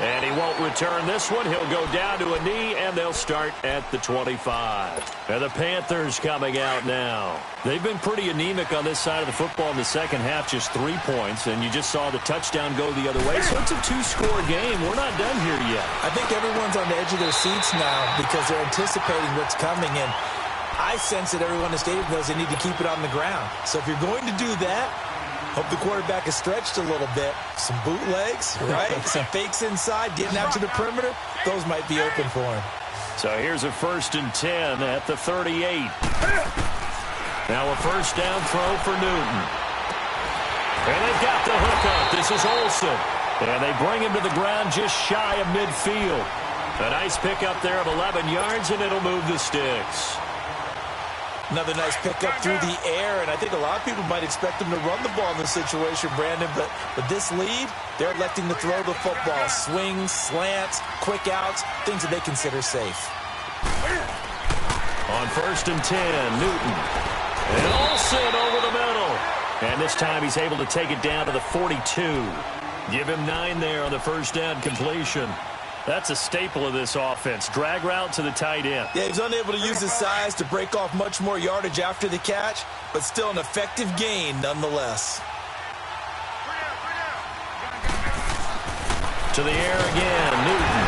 And he won't return this one. He'll go down to a knee, and they'll start at the 25. And the Panthers coming out now. They've been pretty anemic on this side of the football in the second half, just 3 points, and you just saw the touchdown go the other way. So it's a 2-score game. We're not done here yet. I think everyone's on the edge of their seats now because they're anticipating what's coming, and I sense that everyone in the stadium knows they need to keep it on the ground. So if you're going to do that, hope the quarterback is stretched a little bit. Some bootlegs, right? Some fakes inside, getting out to the perimeter. Those might be open for him. So here's a 1st and 10 at the 38. Now a 1st down throw for Newton. And they've got the hook up. This is Olsen. And they bring him to the ground just shy of midfield. A nice pickup there of 11 yards, and it'll move the sticks. Another nice pickup through the air, and I think a lot of people might expect him to run the ball in this situation, Brandon, but with this lead, they're electing to throw the football. Swings, slants, quick outs, things that they consider safe. On 1st and 10, Newton. And Olsen over the middle. And this time he's able to take it down to the 42. Give him 9 there on the 1st down completion. That's a staple of this offense. Drag route to the tight end. Yeah, he's unable to use his size to break off much more yardage after the catch, but still an effective gain nonetheless. To the air again, Newton.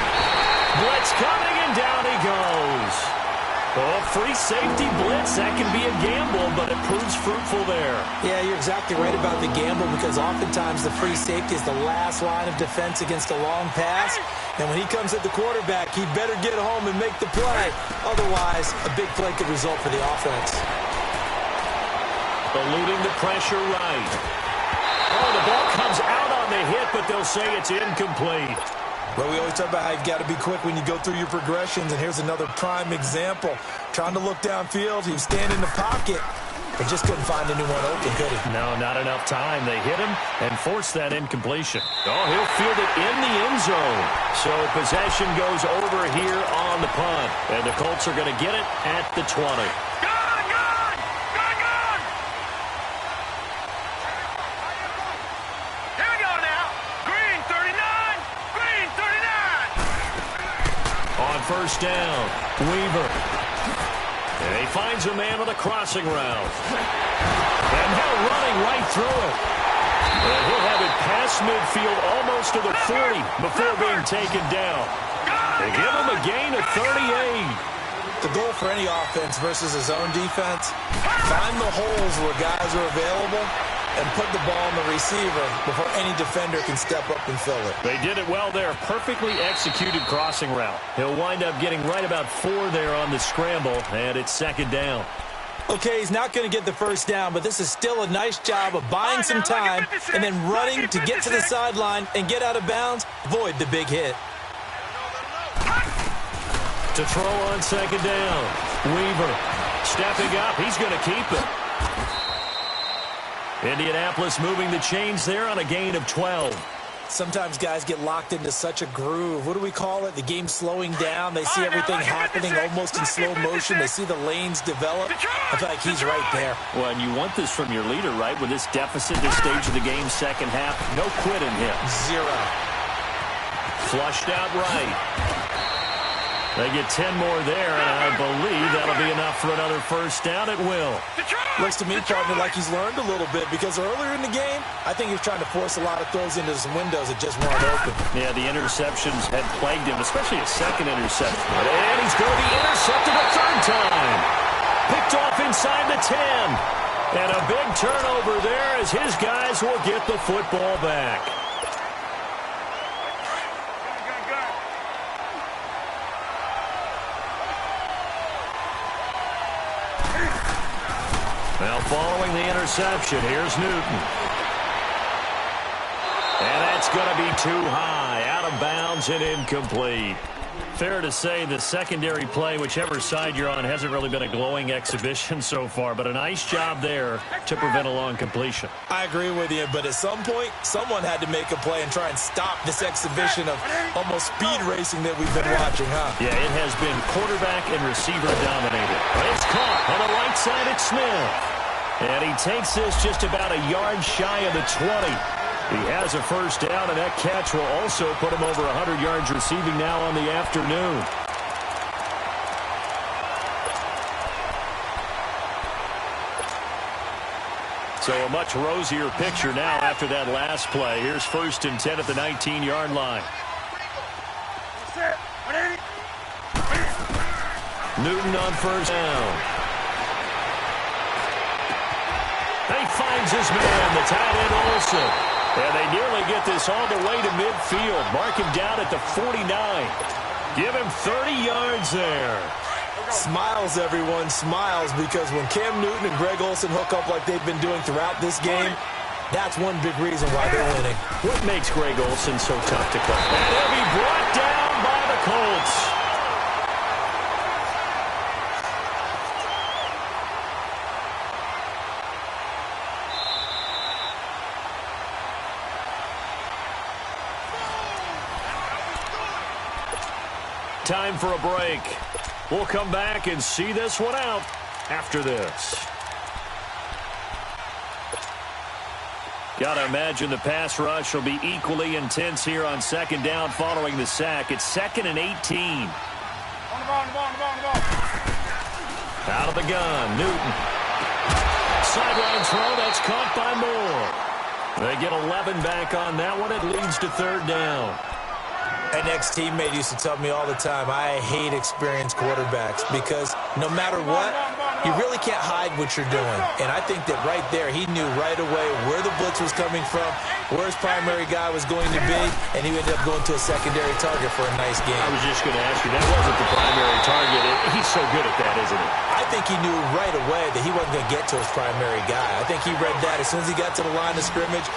Blitz coming, and down he goes. Oh, free safety blitz. That can be a gamble, but it proves fruitful there. Yeah, you're exactly right about the gamble because oftentimes the free safety is the last line of defense against a long pass. And when he comes at the quarterback, he better get home and make the play. Otherwise, a big play could result for the offense. Eluding the pressure right. Oh, the ball comes out on the hit, but they'll say it's incomplete. Well, we always talk about how you've got to be quick when you go through your progressions, and here's another prime example. Trying to look downfield, he was standing in the pocket, but just couldn't find anyone open, could he? No, not enough time. They hit him and forced that incompletion. Oh, he'll field it in the end zone. So possession goes over here on the punt, and the Colts are going to get it at the 20. first down. Weaver. And he finds a man on the crossing route. And now running right through it. And he'll have it past midfield almost to the 40 before being taken down. They give him a gain of 38. The goal for any offense versus his own defense, find the holes where guys are available and put the ball on the receiver before any defender can step up and fill it. They did it well there. Perfectly executed crossing route. He'll wind up getting right about 4 there on the scramble, and it's second down. Okay, he's not going to get the first down, but this is still a nice job of buying some time and then running to get to the sideline and get out of bounds, avoid the big hit. To throw on second down. Weaver stepping up. He's going to keep it. Indianapolis moving the chains there on a gain of 12. Sometimes guys get locked into such a groove. What do we call it? The game's slowing down. They see everything happening almost in slow motion. They see the lanes develop. I feel like he's right there. Well, and you want this from your leader, right? With this deficit, this stage of the game, second half, no quit in him. 0. Flushed out right. They get 10 more there, and I believe that'll be enough for another first down. It will. Looks to me, partner, like he's learned a little bit because earlier in the game, I think he was trying to force a lot of throws into some windows that just weren't open. Yeah, the interceptions had plagued him, especially a second interception. And he's going to be intercepted a third time. Picked off inside the 10. And a big turnover there as his guys will get the football back. Now following the interception, here's Newton. And that's going to be too high, out of bounds and incomplete. Fair to say the secondary play, whichever side you're on, hasn't really been a glowing exhibition so far, but a nice job there to prevent a long completion. I agree with you, but at some point, someone had to make a play and try and stop this exhibition of almost speed racing that we've been watching, huh? Yeah, it has been quarterback and receiver dominated. It's caught on the right side at Smith. And he takes this just about a yard shy of the 20. He has a first down, and that catch will also put him over 100 yards receiving now on the afternoon. So a much rosier picture now after that last play. Here's first and 10 at the 19-yard line. Newton on first down. And he finds his man, the tight end Olsen. And they nearly get this all the way to midfield. Mark him down at the 49. Give him 30 yards there. Smiles, everyone, smiles, because when Cam Newton and Greg Olsen hook up like they've been doing throughout this game, that's one big reason why they're winning. What makes Greg Olsen so tough to cover? And he'll be brought down by the Colts. Time for a break. We'll come back and see this one out after this. Got to imagine the pass rush will be equally intense here on second down following the sack. It's second and 18. Out of the gun, Newton. Sideline throw, that's caught by Moore. They get 11 back on that one. It leads to third down. An ex-teammate used to tell me all the time, I hate experienced quarterbacks because no matter what, you really can't hide what you're doing. And I think that right there, he knew right away where the blitz was coming from, where his primary guy was going to be, and he ended up going to a secondary target for a nice game. I was just going to ask you, that wasn't the primary target. He's so good at that, isn't he? I think he knew right away that he wasn't going to get to his primary guy. I think he read that as soon as he got to the line of scrimmage,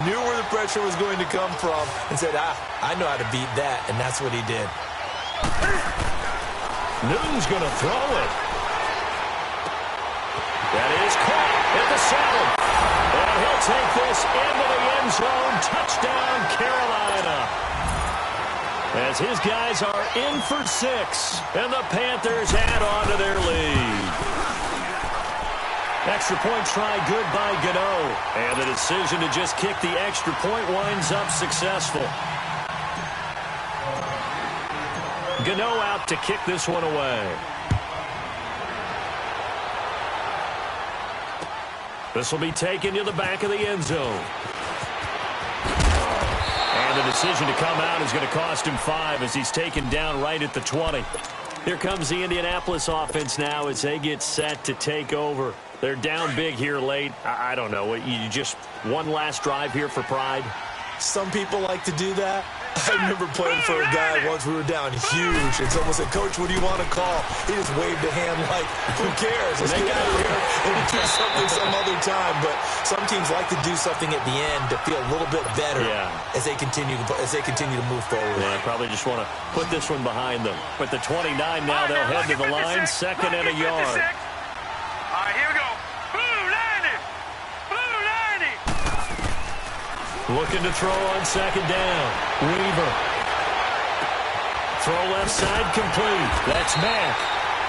knew where the pressure was going to come from, and said, I know how to beat that, and that's what he did. Newton's going to throw it. That is caught at the 7. And he'll take this into the end zone. Touchdown, Carolina. As his guys are in for 6, and the Panthers add on to their lead. Extra point try good by Gano. And the decision to just kick the extra point winds up successful. Gano out to kick this one away. This will be taken to the back of the end zone. And the decision to come out is going to cost him 5 as he's taken down right at the 20. Here comes the Indianapolis offense now as they get set to take over. They're down big here late. I don't know. You just one last drive here for pride? Some people like to do that. I remember playing for a guy once. We were down huge, and someone said, "Coach, what do you want to call?" He just waved a hand like, "Who cares? Let's get out of here and do something some other time." But some teams like to do something at the end to feel a little bit better as they continue to move forward. Yeah, probably just want to put this one behind them. With the 29 now, they'll head to the line, 2nd and a yard. All right, here we go. Blue 90. Blue 90. Looking to throw on 2nd down. Weaver. Throw left side complete. That's Mack.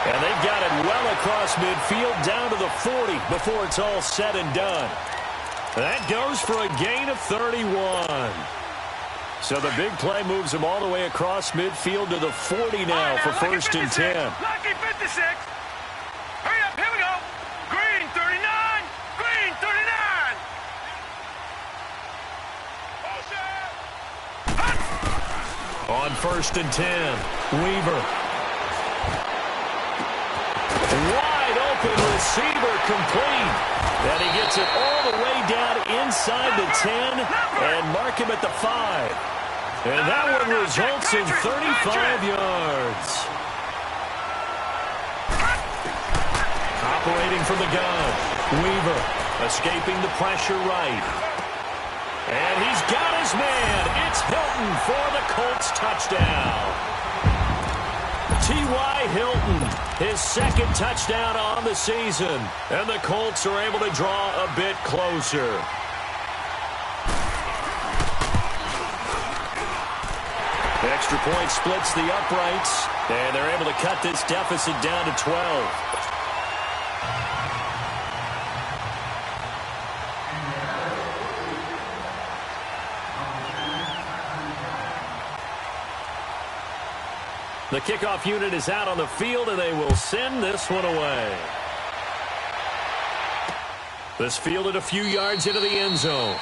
And they've got it well across midfield down to the 40 before it's all said and done. That goes for a gain of 31. So the big play moves them all the way across midfield to the 40 now for 1st and 10. Lucky 56. Hurry up, here we go. Green 39. Green 39. On 1st and 10, Weaver. Wide open receiver complete. And he gets it all the way down inside the 10 and mark him at the 5. And that one results in 35 yards. Operating from the gun, Weaver escaping the pressure right. And he's got his man. It's Hilton for the Colts touchdown. T.Y. Hilton, his 2nd touchdown on the season. And the Colts are able to draw a bit closer. The extra point splits the uprights. And they're able to cut this deficit down to 12. The kickoff unit is out on the field, and they will send this one away. This fielded a few yards into the end zone.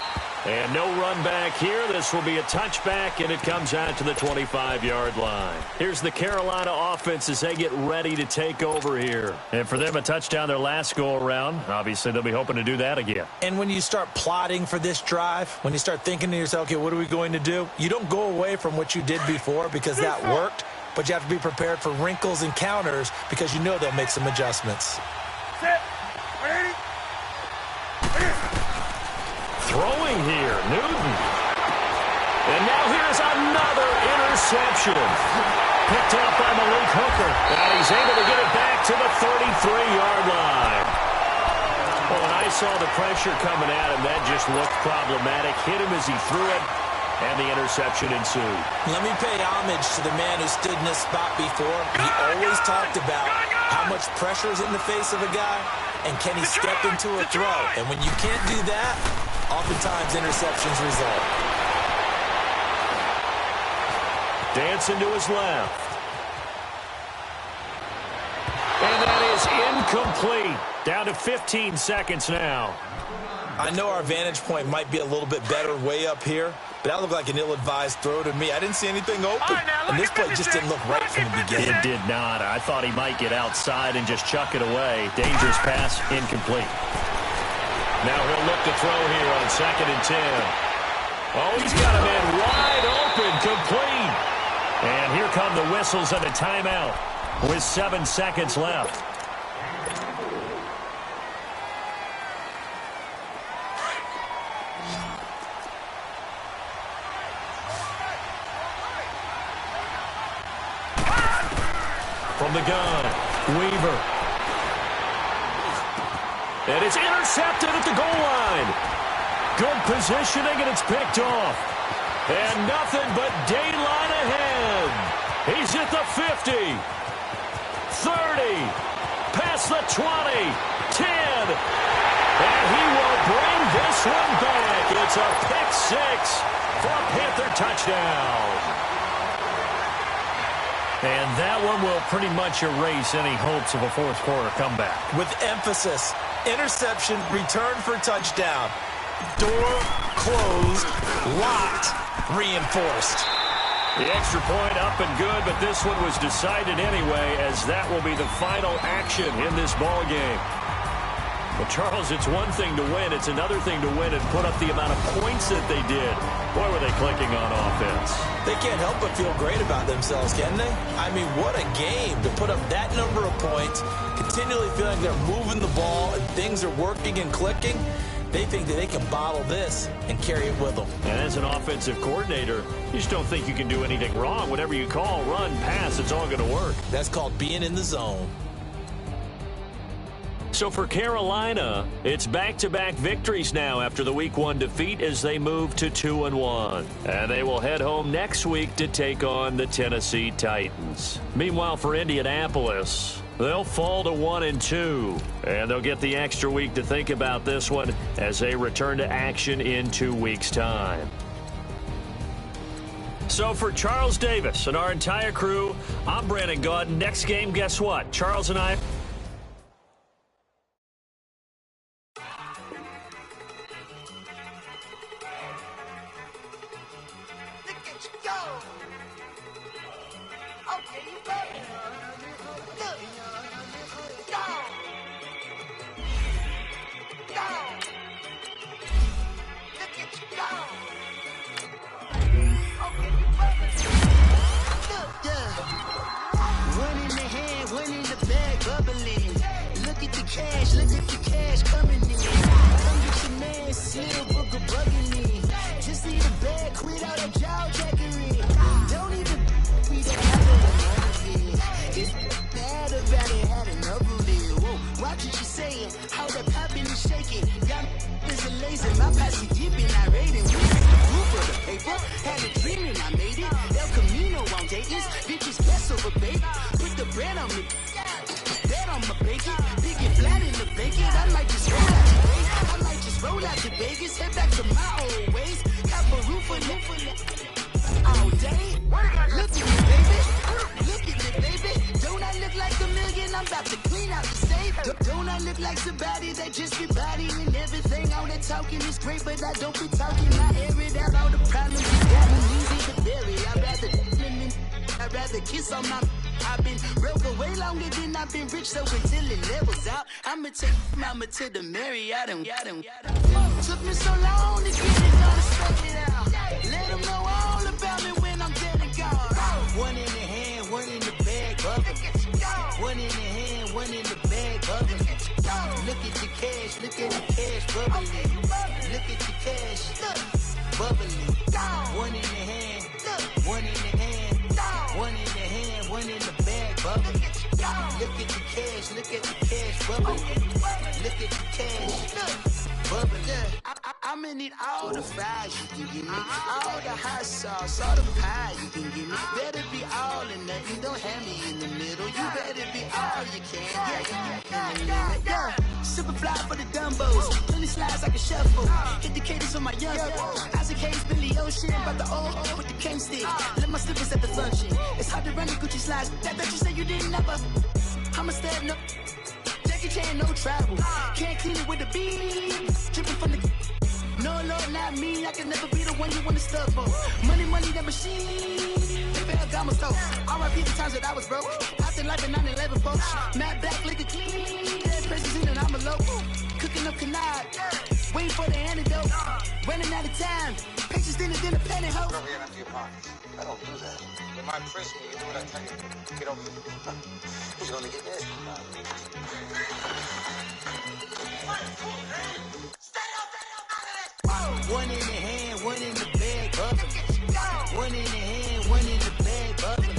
And no run back here. This will be a touchback, and it comes out to the 25-yard line. Here's the Carolina offense as they get ready to take over here. And for them, a touchdown their last go-around. Obviously, they'll be hoping to do that again. And when you start plotting for this drive, when you start thinking to yourself, okay, what are we going to do? You don't go away from what you did before because that worked. But you have to be prepared for wrinkles and counters because you know they'll make some adjustments. Set. Ready. Throwing here, Newton. And now here's another interception. Picked up by Malik Hooker. And he's able to get it back to the 33-yard line. Well, when I saw the pressure coming at him, that just looked problematic. Hit him as he threw it. And the interception ensued. Let me pay homage to the man who stood in this spot before. He always talked about how much pressure is in the face of a guy, and can he step into a throw. And when you can't do that, oftentimes interceptions result. Dancing to his left. And that is incomplete. Down to 15 seconds now. I know our vantage point might be a little bit better way up here, but that looked like an ill-advised throw to me. I didn't see anything open, and this play just didn't look right from the beginning. It did not. I thought he might get outside and just chuck it away. Dangerous pass, incomplete. Now he'll look to throw here on 2nd and 10. Oh, he's got a man wide open, complete. And here come the whistles and a timeout with 7 seconds left. From the gun, Weaver. And it's intercepted at the goal line. Good positioning, and it's picked off. And nothing but daylight ahead. He's at the 50, 30, past the 20, 10. And he will bring this one back. It's a pick 6 for a Panther touchdown. And that one will pretty much erase any hopes of a fourth quarter comeback. With emphasis, interception, return for touchdown. Door closed, locked, reinforced. The extra point up and good, but this one was decided anyway, as that will be the final action in this ball game. But, Charles, it's one thing to win. It's another thing to win and put up the amount of points that they did. Boy, were they clicking on offense. They can't help but feel great about themselves, can they? I mean, what a game to put up that number of points, continually feeling they're moving the ball and things are working and clicking. They think that they can bottle this and carry it with them. And as an offensive coordinator, you just don't think you can do anything wrong. Whatever you call, run, pass, it's all going to work. That's called being in the zone. So for Carolina, it's back-to-back victories now after the Week 1 defeat as they move to 2-1. And they will head home next week to take on the Tennessee Titans. Meanwhile, for Indianapolis, they'll fall to 1-2. And they'll get the extra week to think about this one as they return to action in 2 weeks' time. So for Charles Davis and our entire crew, I'm Brandon Gaudin. Next game, guess what? Charles and I... To the Marriott and took me so long to get it done, straight it out. Let them know all about me when I'm dead and gone. One in the hand, one in the bag, bubble. One in the hand, one in the bag, bubble. Look at the cash, look at the cash, bubbling. Look at the cash, bubbling. One in the hand, one in the hand, one in the hand, one in the bag, bubbling. Look at the cash, look at the cash, bubbling. Look at the cash, bubbling. I'ma need all the fries you can give me, all the hot sauce, all the pie you can give me. Better be all or nothing, don't have me in the middle. You better be all you can. Yeah. Super fly for the dumbos, plenty slides like a shuffle. Hit the cadence on my young Isaac Hayes, Billy Ocean, about the old with the cane stick. Let my slippers at the function. It's hard to run the Gucci slides. That you say you didn't never. I'ma step no. Jackie Chan, no travel. Can't clean it with the beat. Dripping from the. No, Lord, not me. I can never be the one you want to stuff for. Money, that machine. Ferragamo store. R.I.P. the times that I was broke. After life in 9/11, folks. Matte black, liquor clean. There's presents in and I'm a low. Cooking up canard. Waiting for the antidote. Running out of time. Patience thinner than a penny hoe. Over here, empty your pockets. I don't do that. You might press me. You do what I tell you. Get over here. Who's gonna get this? One in the hand, one in the bag, bubbling. One in the hand, one in the bag, bubbling.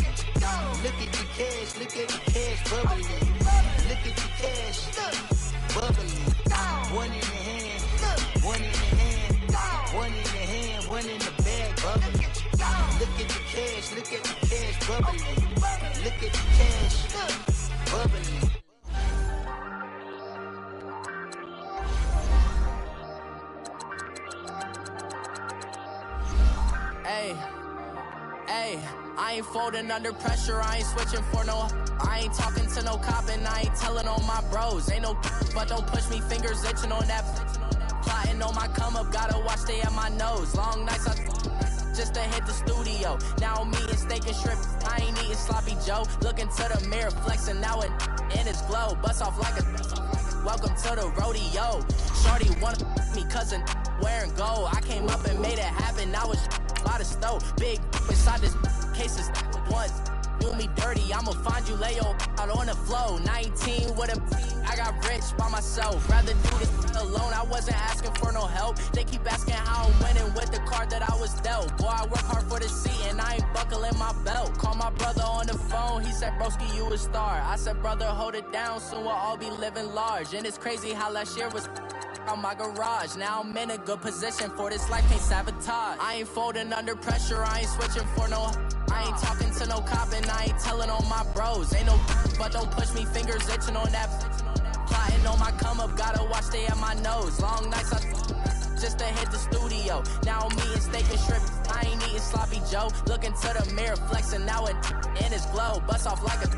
Look at the cash, look at the cash, bubbling. Look at the cash, bubbling. One in the hand, one in the hand, one in the hand, one in the bag, bubbling. Look at the cash, look at the cash, bubbling. Look at the cash, bubbling. Hey, I ain't folding under pressure, I ain't switching for no. I ain't talking to no cop and I ain't telling on my bros. Ain't no but don't push me, fingers itching on that. Plotting on my come up, gotta watch stay at my nose. Long nights just to hit the studio. Now I'm eating steak and shrimp, I ain't eating sloppy Joe. Looking to the mirror, flexing now it in its glow. Bust off like a welcome to the rodeo. Shorty wanna me cousin wearing gold. I came up and made it happen, I was by the stove. Big inside this case is once. Do me dirty, I'ma find you, lay your out on the floor. 19 with a, I got rich by myself. Rather do this alone, I wasn't asking for no help. They keep asking how I'm winning with the card that I was dealt. Boy, I work hard for the seat and I ain't buckling my belt. Call my brother on the phone, he said, broski, you a star. I said, brother, hold it down, soon we'll all be living large. And it's crazy how last year was out my garage. Now I'm in a good position for this life, can't sabotage. I ain't folding under pressure, I ain't switching for no. I ain't talking to no cop and I ain't telling on my bros. Ain't no but don't push me, fingers itching on that. Plotting on my come up, gotta watch stay at my nose. Long nights just to hit the studio. Now I'm eating steak and shrimp, I ain't eating sloppy Joe. Looking to the mirror, flexing now it in its glow. Bust off like a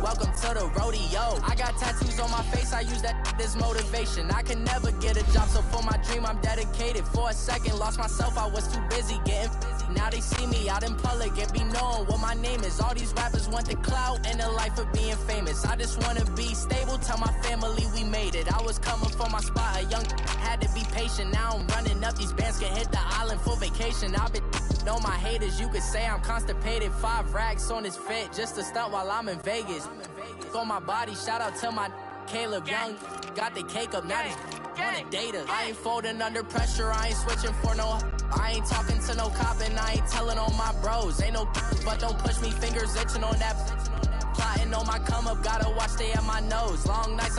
welcome to the rodeo. I got tattoos on my face, I use that as motivation. I can never get a job, so for my dream I'm dedicated. For a second, lost myself, I was too busy getting busy. Now they see me out in public and be knowing what my name is. All these rappers want the clout and the life of being famous. I just wanna be stable, tell my family we made it. I was coming for my spot, a young had to be patient. Now I'm running up, these bands can hit the island for vacation. I've been on my haters, you could say I'm constipated. 5 racks on his fit, just to stunt while I'm in Vegas. On my body, shout out to my Caleb Young. Got the cake up, now they wanna date us. I ain't folding under pressure, I ain't switching for no. I ain't talking to no cop and I ain't telling on my bros. Ain't no but don't push me, fingers itching on that. Plotting on my come up, gotta watch stay at my nose. Long nights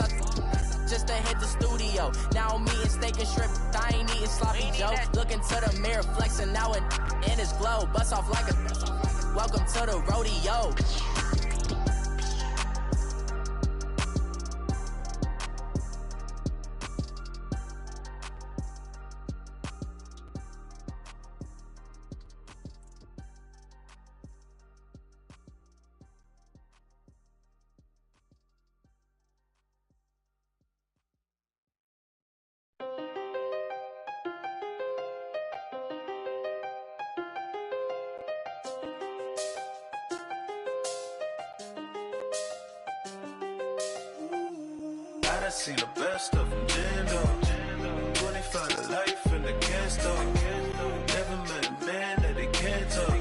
just to hit the studio. Now I'm eating steak and shrimp, I ain't eating sloppy Joe. Looking to the mirror, flexing now it in its glow. Bust off like a welcome to the rodeo. I seen the best of them jammed up. 25 to life and they can't stop. Never met a man that they can't talk.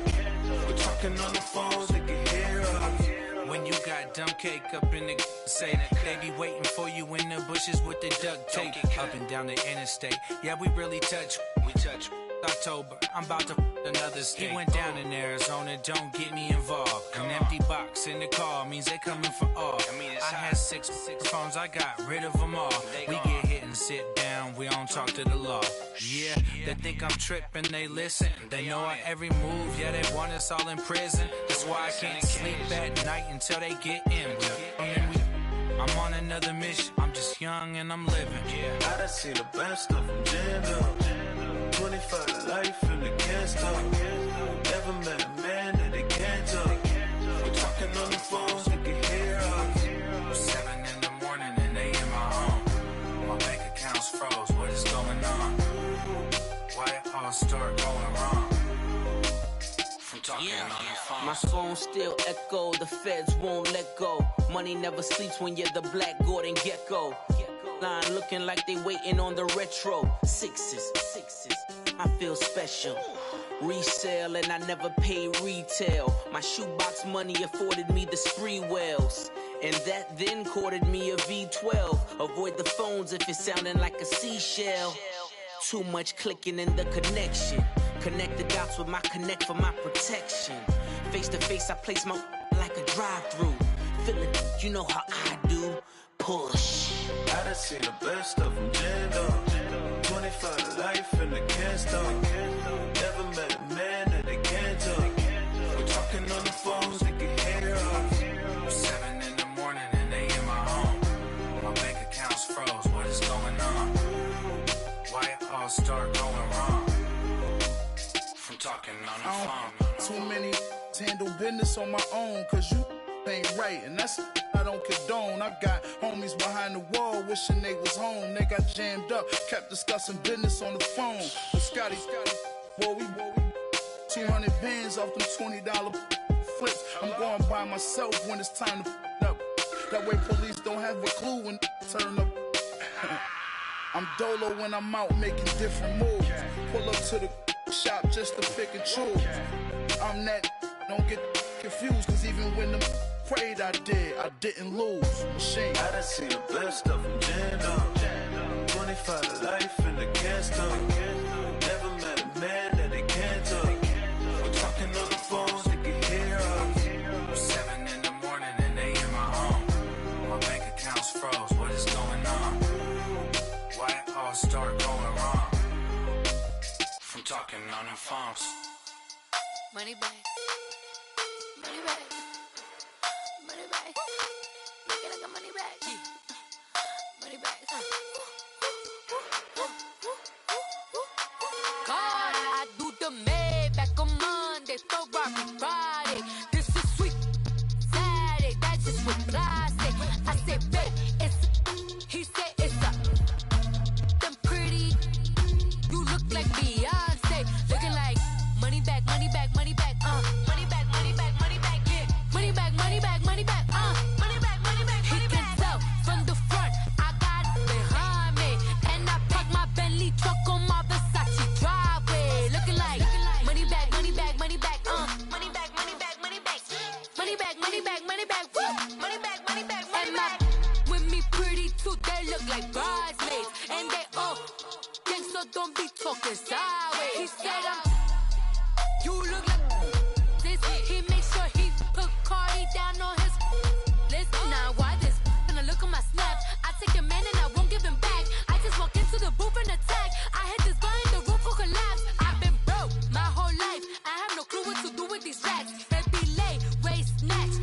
We're talking on the phones, they can hear us. When you got dumb cake up in the say that they be waiting for you in the bushes with the duct tape. Up and down the interstate, yeah, we really touch. We touch. October, I'm about to another state. He went down in Arizona, don't get me involved. An empty box in the car means they coming for all. I had six phones, I got rid of them all. We get hit and sit down, we don't talk to the law. Yeah, they think I'm tripping, they listen. They know our every move, yeah, they want us all in prison. That's why I can't sleep at night until they get in. I'm on another mission, I'm just young and I'm living. I done seen the best of them jammed up. 25 to life and they can't stop. Never met a man that they can't talk. We're talking on the phones, they can hear us. 7 in the morning and they in my home. My bank account's froze, what is going on? Why it all start going wrong? From talking on the phone. My phone still echo, the feds won't let go. Money never sleeps when you're the Black Gordon Gecko. Line looking like they waiting on the retro. Sixes, I feel special. Resale and I never pay retail. My shoebox money afforded me the spree wells. And that then courted me a V12. Avoid the phones if it's sounding like a seashell. Too much clicking in the connection. Connect the dots with my connect for my protection. Face to face I place my like a drive-through. Feeling, you know how I do. Push. I done seen the best of them jammed up. 25 to life and they can't stop. Never met a man that they can't talk. We're talking on the phones, they can hear us. 7 in the morning and they in my home. My bank account's froze, what is going on? Why it all start going wrong? From talking on the phone. Too many handle business on my own, cause you ain't right, and that's I don't condone. I got homies behind the wall wishing they was home. They got jammed up, kept discussing business on the phone. But Scotty, boy, we 200 bands off them $20 flips. I'm going by myself when it's time to up. That way police don't have a clue when turn up. I'm dolo when I'm out making different moves. Pull up to the shop just to pick and choose. I'm that, don't get confused, cause even when the prayed I didn't lose. Machine. I done seen the best of them jammed up. 25 to life in the gas tank. Never met a man that they can't talk. We're talking on the phones, they can hear us. 7 in the morning and they in my home. My bank account's froze, what is going on? Why it all start going wrong? From talking on the phones. Money back. Money back. Money back. Look at I got money back. Money back. God, I do the Maybach on Monday, Ferrari Friday. This is sweet Saturday, that's just what plastic. I said, babe, it's he said it's them pretty. You look like Beyonce, looking like money back, money back, money back, money back, money back, money back, yeah, money back, money back, money back, money back, money back. He can tell from the front, I got it behind me, and I park my Bentley truck on my Versace driveway, looking like money back, money back, money back, money back, money back, money back, money back, money back, money back, money back, money back, money back. With me pretty too, they look like bridesmaids, and they all think so. Don't be talking sideways. He said you look like this. He make sure he put Cardi down on his list. Now why this? Gonna look on my snap. I take your man and I won't give him back. I just walk into the booth and attack. I hit this guy in the roof will collapse. I've been broke my whole life. I have no clue what to do with these racks. Baby lay, waist snatch,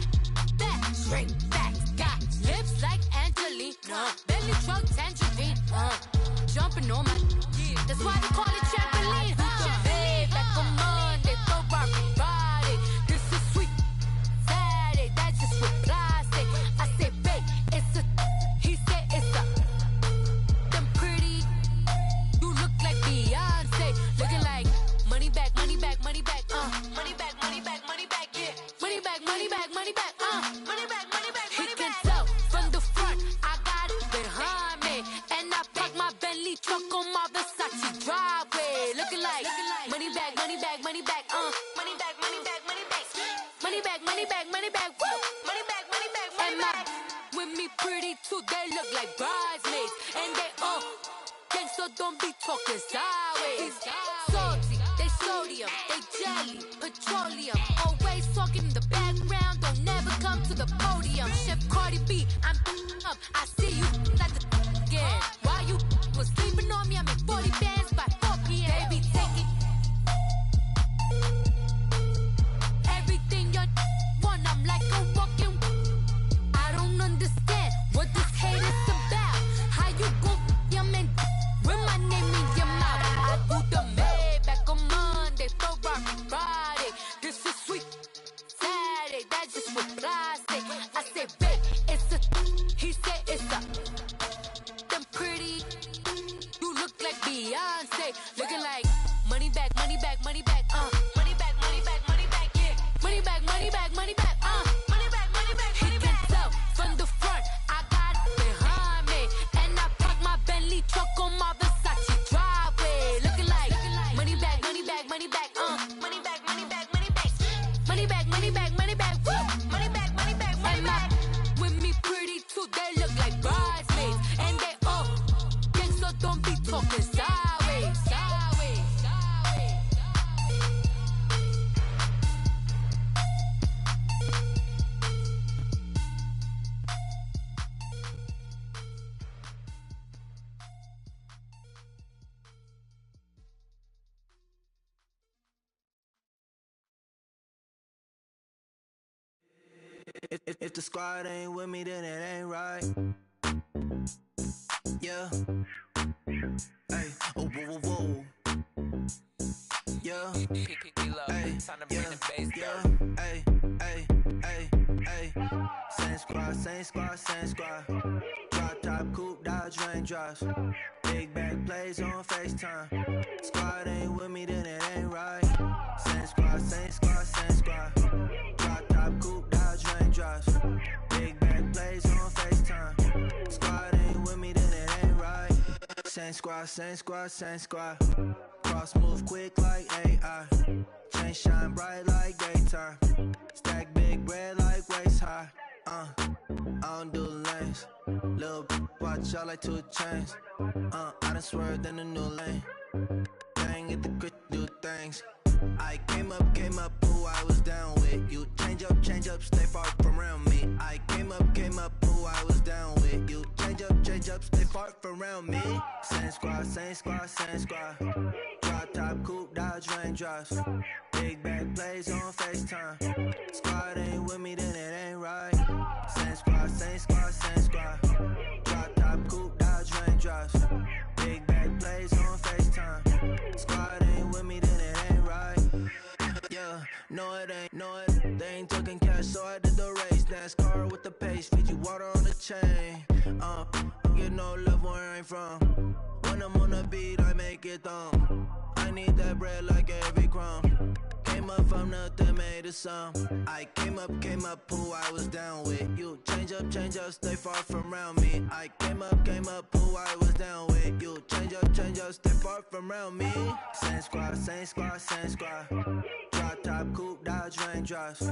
back straight back. Got lips like Angelina, belly truck tangerine. Jumping on my, that's why they call it trampoline. Back on Monday, Ferrari Friday. This is sweet Saturday, that's just with plastic. I said, babe, it's a, he said it's a, them pretty. You look like Beyonce, looking like money back, money back, money back, money back, money back, money back, yeah, money back, money back, money back, money back, money back. He can tell from the front, I got it behind me, and I park my Bentley truck on my Versace driveway, looking like money back, money back, money back, money back, money back, money back, money back, money back, money back, money back, money back, money back. With me pretty too, they look like bridesmaids, and they all think so. Don't be talking sideways. Salty, they sodium, they jelly, petroleum. Always talking in the background, don't never come to the podium. Chef Cardi B, I'm up. I see you like the again. Why you was sleeping on me? I'm in 40 bands by 4 p.m. Baby, take it. Everything you want, I'm like a walking. I don't understand what this hate is about. How you go, your man, with my name in your mouth. I do the Maybach on Monday, Ferrari Friday. This is sweet Saturday, that's just with plastic. I said, babe, it's a, he said it's a, them pretty. You look like Beyonce, looking like money back, money back, money back, money back, money back, money back, yeah, money back, money back, money back, money back, money back. He can tell from the front, I got it behind me, and I park my Bentley truck on my Versace driveway, looking like money back, money back, money back, money back, money back, money back, money back, money back, money back, money back, money back, money back. With me pretty too, they look like bridesmaids, and they all think so. Don't be talking sideways, sideways, sideways. If the squad ain't with me, then it ain't right. Yeah. Hey. Oh, whoa, whoa, whoa. Yeah. Hey. Yeah. Yeah. Hey. same squad, same squad. Drop top, coupe, Dodge raindrops. Big back plays on FaceTime. Squad ain't with me, then it ain't right. Same squad, same squad, same squad. Drop top, coupe, Dodge raindrops. Big back plays on FaceTime. Squad ain't with me, then it ain't right. Same squad, same squad, same squad. Cross move quick like AI. Chain shine bright like daytime. Stack big bread like waist high. I don't do lanes. Lil' watch out like 2 chains. I done swerved in a new lane. Bang at the grit, do things. I came up, who I was down with. You change up, stay far from around me. I came up, who I was down with. You change up, stay far from around me. Same squad, same squad, same squad. Drop top, coupe, Dodge raindrops. Big back plays on FaceTime. Squad ain't with me, then it ain't right. Same squad, same squad, same squad. Drop top, coupe, Dodge raindrops. Big back plays on FaceTime. Squad ain't with me, then it ain't right. Yeah, no it ain't, they ain't talking cash, so I did the race. NASCAR with the pace, feed you water on the chain. Get no love where I'm from. When I'm on the beat, I make it thumb. I need that bread like every crumb. Came up from nothing, made a sum. I came up, who I was down with. You change up, stay far from around me. I came up, who I was down with. You change up, stay far from around me. Same squad, same squad, same squad. Drop top, coupe, Dodge raindrops.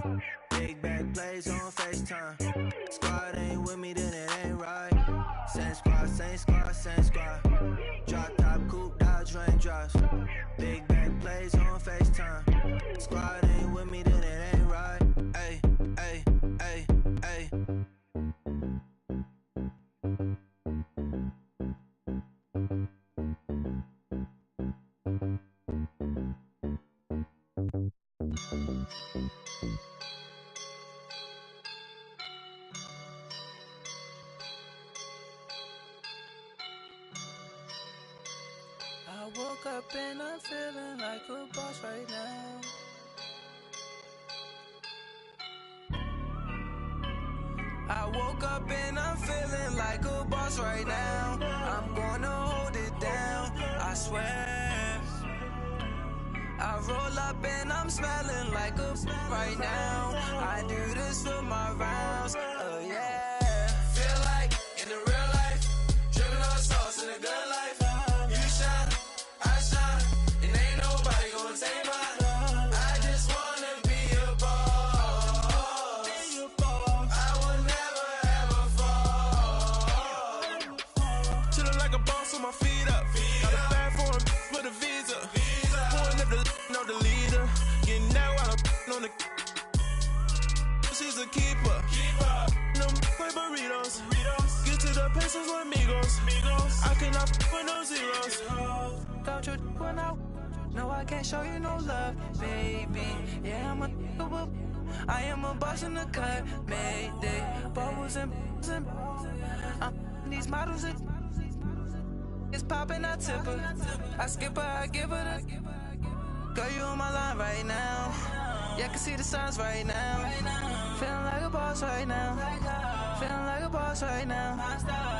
Big back plays on FaceTime. Squad ain't with me, then it ain't right. Same squad, same squad, same squad. Drop top, coupe, Dodge raindrops. Big back plays on FaceTime. Squad ain't with me, then it ain't right. Ay, ay, ay, ay. I woke up and I'm feeling like a boss right now. I woke up and I'm feeling like a boss right now. I'm gonna hold it down, I swear. I roll up and I'm smelling like a right now. I do this for my rounds, oh yeah. Feel like in the real life, dripping on sauce in a good life. You shine, I shine, and ain't nobody gonna take mine. I just wanna be a boss. I will never ever fall. Chillin' like a boss with my feet up. Got a bag for him with a visa. Pulling up the know the leader. Getting out while I'm on the. She's a keeper. No play burritos. Get to the pesos with amigos. I cannot with no zeros. Don't you run out? No, I can't show you no love, baby. Yeah, I am a boss in the cut, Mayday. Bubbles and these models are. It's popping, I tip her. I skip her, I give her the. Girl, you on my line right now. Yeah, I can see the signs right now. Feeling like a boss right now. Feeling like a boss right now.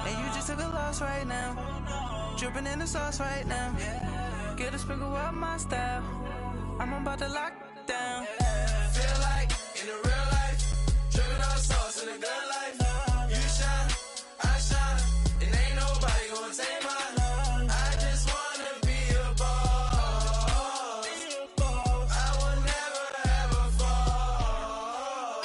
And you just took a loss right now. Dripping in the sauce right now. Get a sprinkle up my style. I'm about to lock down. Feel like in the real life, dripping on sauce in a good life. You shine, I shine, and ain't nobody gonna take mine. I just wanna be a boss. I will never ever fall.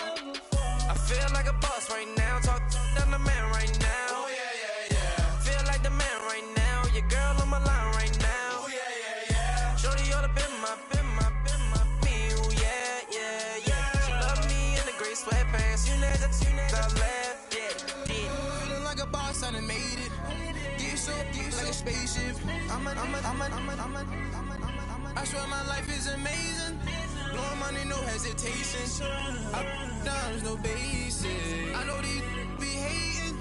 I feel like a boss right now. Talk to the man right now. Oh yeah. Feel like the man right now. Your girl on my line right now. Oh yeah. Shorty oughta been my me. Oh yeah. She love me in the gray sweatpants. You never left. Yeah. Feeling like a boss, I done made it. Get so like a spaceship. I swear my life is amazing. Blowing money, no hesitation. Up, down, no basic. I know these be hating,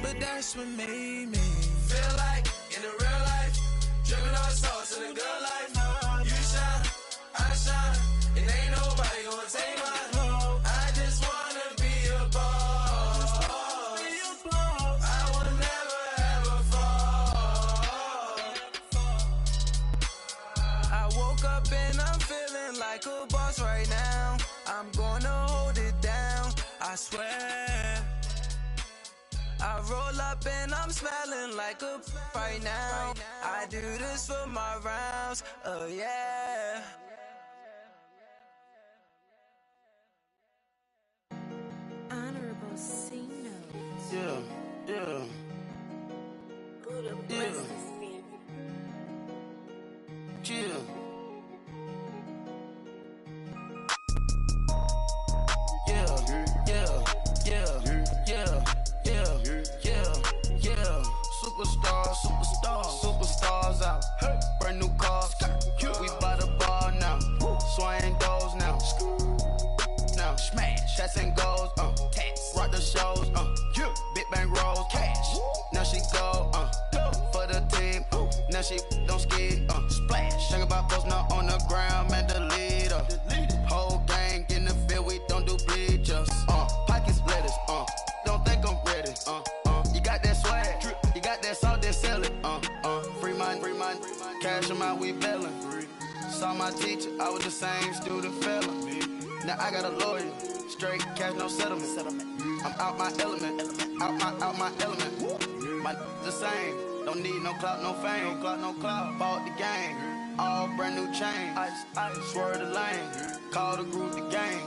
but that's what made me feel like in the real life, dripping on sauce in a good life. You shine, I shine, and ain't nobody gonna take mine. I just wanna be a boss. I roll up and I'm smelling like a right now. I do this for my rounds, oh yeah. Honorable C notes. Yeah, yeah. Buddha blesses me. Yeah. Superstars out. Brand new cars. We by the bar now. Swaying doors now. Now smash. Shots and goals. Rock the shows. Big bang rolls. Cash. Now she go. For the team. Now she don't skid. Splash. Think about posting up on the ground. Man, the leader. Whole gang in the field. We don't do bleachers. Pockets lettuce. Don't think I'm ready. You got that swag. You got that salt, then sell it. Free mind. Cash them out, we bailin'. Saw my teacher, I was the same student fella. Now I got a lawyer. Straight cash, no settlement. I'm out my element. Out my element. My the same. Don't need no clout, no fame. No clout. Bought the game. All brand new chain. Ice. Swerve the lane. Call the group the gang.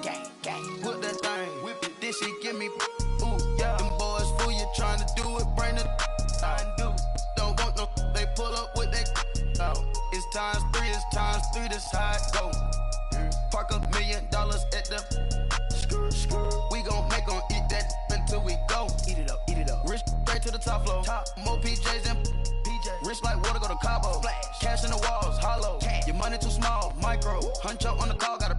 Whip that thing. Whip it. This shit give me. Ooh, yeah. Them boys fool you trying to do it. Bring the. I do. Don't want no. They pull up with that. It's times 3. This how it go. Park $1 million at the. We gon' make 'em eat that until we go. Eat it up. Rich straight to the top floor. More PJs and PJs. Rich like water, go to Cabo. Flash. Cash in the walls, hollow. Cash. Your money too small, micro. Huncho on the call, gotta.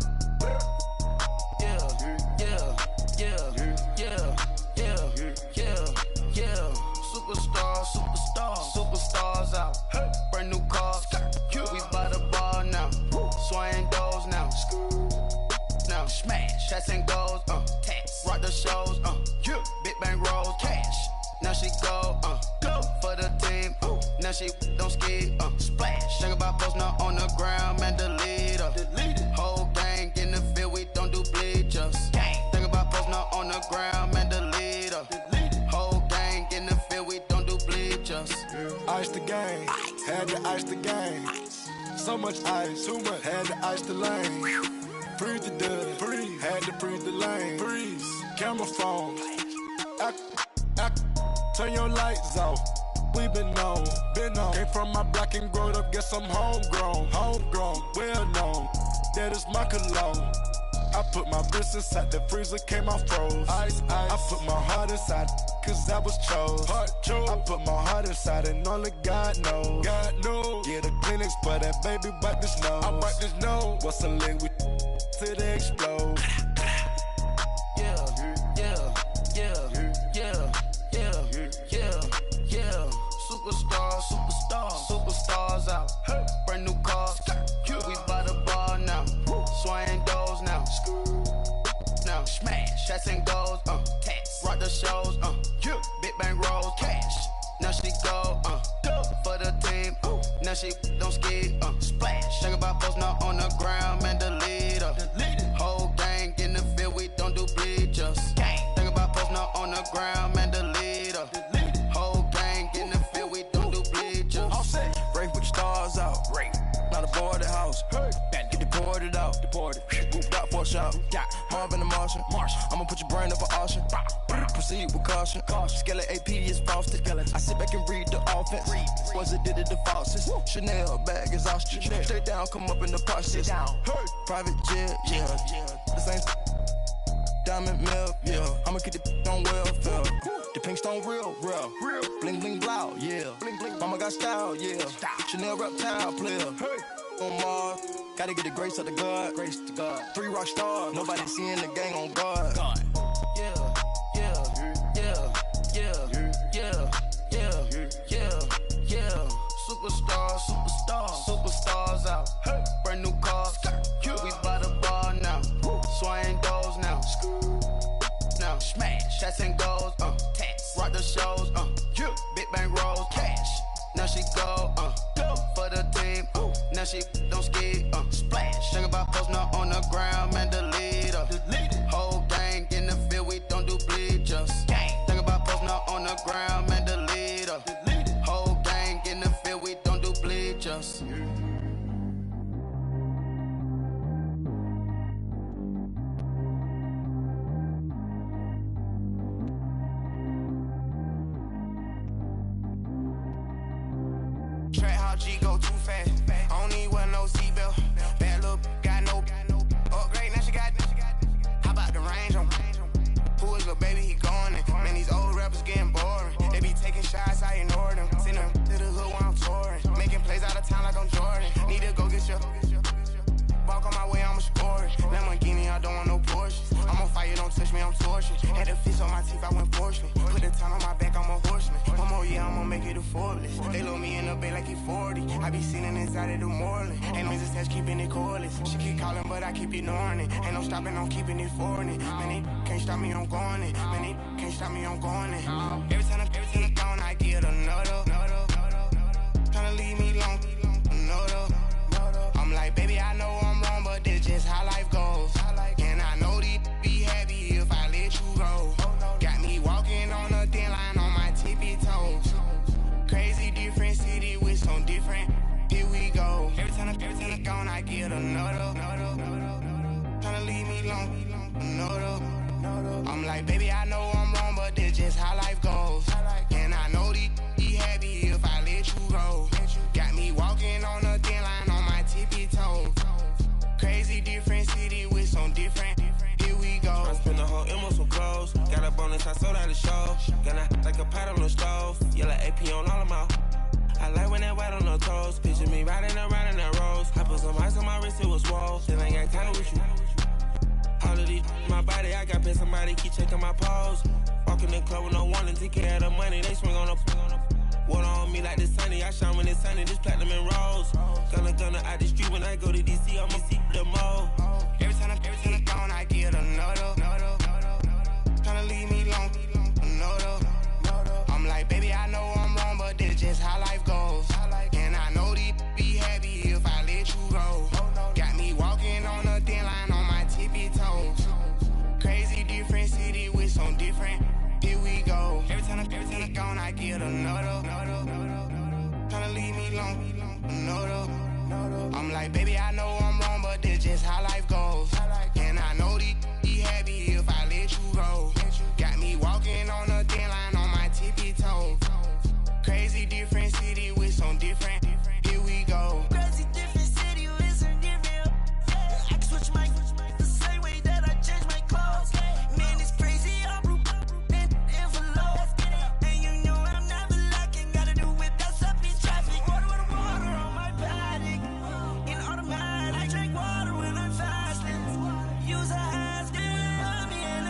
Superstars out. Brand new cars. We by the bar now. Swaying doors now. Now smash. Shots and goals. Rock the shows. Big bang rolls. Cash. Now she go. For the team. Now she don't skid. Splash. Think about posting up on the ground. Man, the leader. Whole gang in the field. We don't do bleachers. Think about posting up on the ground. Man, the leader. Whole gang in the field. We don't do bleachers. Ice the game. Had to ice the game. So much ice. Too much. Had to ice the lane. Freeze the dust. Freeze. Had to freeze the lane. Freeze. Camera phone. Turn your lights off. We been on. Came from my block and growed up. Guess I'm homegrown. Well known. That is my cologne. I put my wrist inside the freezer, came out froze. Ice. I put my heart inside, cause I was chose. I put my heart inside and only God knows. Get a Kleenex for that baby, bite this nose. I bite this nose. What's a link with till they explode? Superstars out. Brand new cars. We by the bar now. Swaying doors now. Now smash. Shots and goals. Rock the shows. Big bang rolls. Cash. Now she go. For the team. Now she don't skid. Splash. Think about posting up on the ground. Man, the leader. Whole gang in the field. We don't do bleachers. Think about posting up on the ground. Man, the leader. Whole gang in the field. We don't do bleachers. All set. Rafe with the stars out. Not a boarded house. Get deported out. Moved out for a shot. Marvin the Martian. I'ma put your brain up for auction. Proceed with caution. Skeleton AP is frosted. I sit back and read the offense. Was it did it the faucets? Chanel bag is ostrich. Stay down, come up in the process. Private jet, yeah. The same diamond milk, yeah. I'ma keep the on welfare. The pink stone real. Bling bling blow, yeah. Mama got style, yeah. Chanel reptile player. On Mars, gotta get the grace of the God. 3 rock stars, nobody seeing the gang on guard. Superstars out. Brand new cars. We by the bar now. Swaying doors now. Now smash. Shots and goals. Rock the shows. Big bang rolls. Cash. Now she go. For the team. Now she don't skid. Splash. Think about posting up on the ground. Man, the leader. Whole gang in the field. We don't do bleachers. Think about posting up on the ground, man, the leader. Whole gang in the field, we don't do bleachers. Track how G go too fast. I don't need wear no seatbelt. Bad little got no upgrade. Now she got. How about the range on? Who is little baby? He going in. Man, these old rappers getting boring. They be taking shots, I ignore them. Send them to the hood while I'm touring. Making plays out of town like I'm Jordan. Need to go get your. Walk on my way, I'ma score it. Lamborghini, I don't want no Porsches. I'm on fire, don't touch me, I'm torching. Had the fish on my teeth, I went porcelain. Put the time on my back, I'm a horseman. One more year, I'ma make it a Forbes. They load me in the bay like he 40. I be sitting inside of the Moreland. Ain't no business keeping it cordless. She keep calling, but I keep ignoring it. Ain't no stopping, I'm keeping it foreign it. Man, they can't stop me, I'm going it. Man, they can't stop me, I'm going it. Every time I'm gone, I get another. Tryna leave me alone, another. I'm like, baby, I know I'm wrong, but this just how life goes. And I know these be happy if I let you go. Got me walking on a thin line on my tippy toes. Crazy different city with some different. Here we go. Every time I'm gone, I get another. Tryna leave me alone, another. I'm like, baby, I know I'm wrong, but this just how life goes. And I know these be happy if I let you go. Got me walking on a thin line on my tippy toes. Crazy different city with some different. Here we go. I spend the whole M on some clothes. Got a bonus, I sold out the show. Gonna like a pot on the stove. Yellow AP on all of my. I like when that white on the toes. Picture me riding around in that rose. I put some ice on my wrist, it was swole. Still ain't got time with you. All of these, my body, I got paid somebody, keep checking my pose. Walking in the club with no warning, take care of the money, they swing on the. Water on me like the sunny, I shine when it's sunny, this platinum and rose. Gonna out the street when I go to DC, I'ma see the mo. Every time I'm gone, I get another. Tryna leave me alone, another. I'm like, baby, I know I'm wrong, but this just how life goes. And I know these be happy if I let you go. Got me walking on a thin line on my tippy toes. Crazy different city with some different. Here we go. Every time I'm gone, I get another. Tryna leave me alone, another. I'm like, baby, I know I'm wrong, but this just how life goes. And I know these be happy if I let you go. Got me walking on a thin line on my tippy toes. Crazy different city with some different. Here we go. Crazy different city with some different. I can switch my the same way that I change my clothes. Man, it's crazy. I'm and envelope. And you know I'm never lacking. Gotta do it. That's up in traffic. Water on my body. In automatic. I drink water when I'm fasting. Use a hands on me and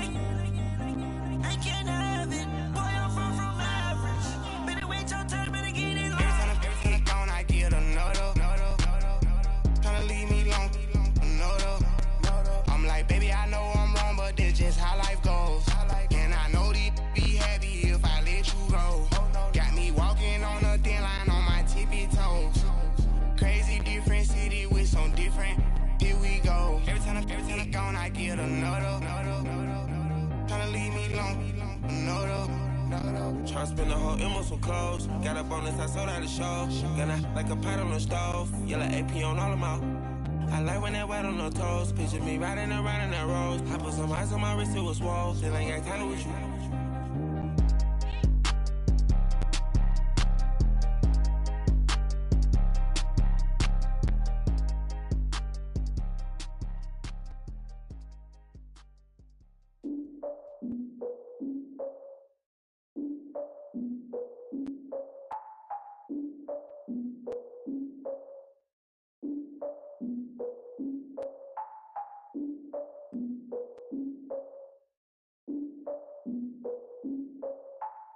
I can't have it. Boy, I'm from average. Better wait your turn, better get it. Every time I'm gone, I get another. Tryna leave me alone, another. I'm like, baby, I know I'm wrong, but this just how life goes. And I know these be happy if I let you go. Got me walking on a thin line on my tippy toes. Crazy different city with some different. Here we go. Every time I'm gone, I get another. Tryna leave me alone, another. Tryna spend the whole M on some clothes. Got a bonus, I sold out the show. Gonna like a pot on the stove. Yellow AP on all of my. I like when that white on the toes. Picture me riding around in that rose. I put some ice on my wrist, it was swole. Still ain't got time with you.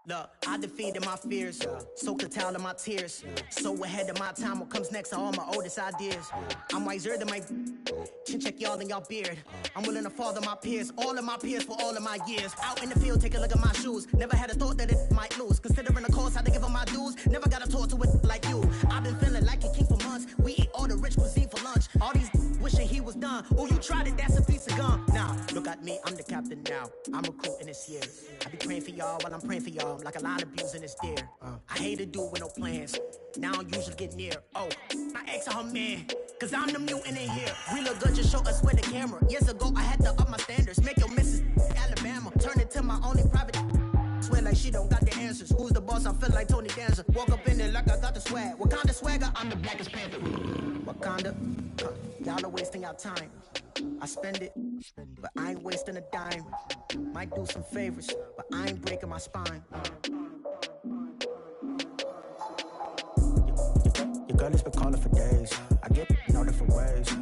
Look, I defeated my fears, soaked a towel in my tears. So ahead of my time, what comes next are all my oldest ideas. I'm wiser than my chin check y'all in y'all beard. I'm willing to father my peers, all of my peers for all of my years. Out in the field, take a look at my shoes. Never had a thought that it might lose. Considering the cost, had to give them my dues. Never got to talk to it like you. I've been feeling like a king for months. We eat all the rich cuisine for lunch. All these wishing he was done. Oh, you tried it, that's a piece of gum. Nah, look at me, I'm the captain now. I'm recruiting this year. I be praying for y'all while I'm praying for y'all. Like a line of abusing this deer. I hate to do it with no plans. Now I don't usually get near. Oh, my ex her man. Cause I'm the mutant in here. We look good, just show us where the camera. Years ago, I had to up my standards. Make your missus Alabama. Turn it to my only private. Swear like she don't got the answers. Who's the boss? I feel like Tony Danza. Walk up in there like I got the swag. What kind of swagger? I'm the blackest panther. Wakanda. Y'all are wasting our time. I spend it, but I ain't wasting a dime. Might do some favors, but I ain't breaking my spine. Your girl has been calling for days. I get in all different ways.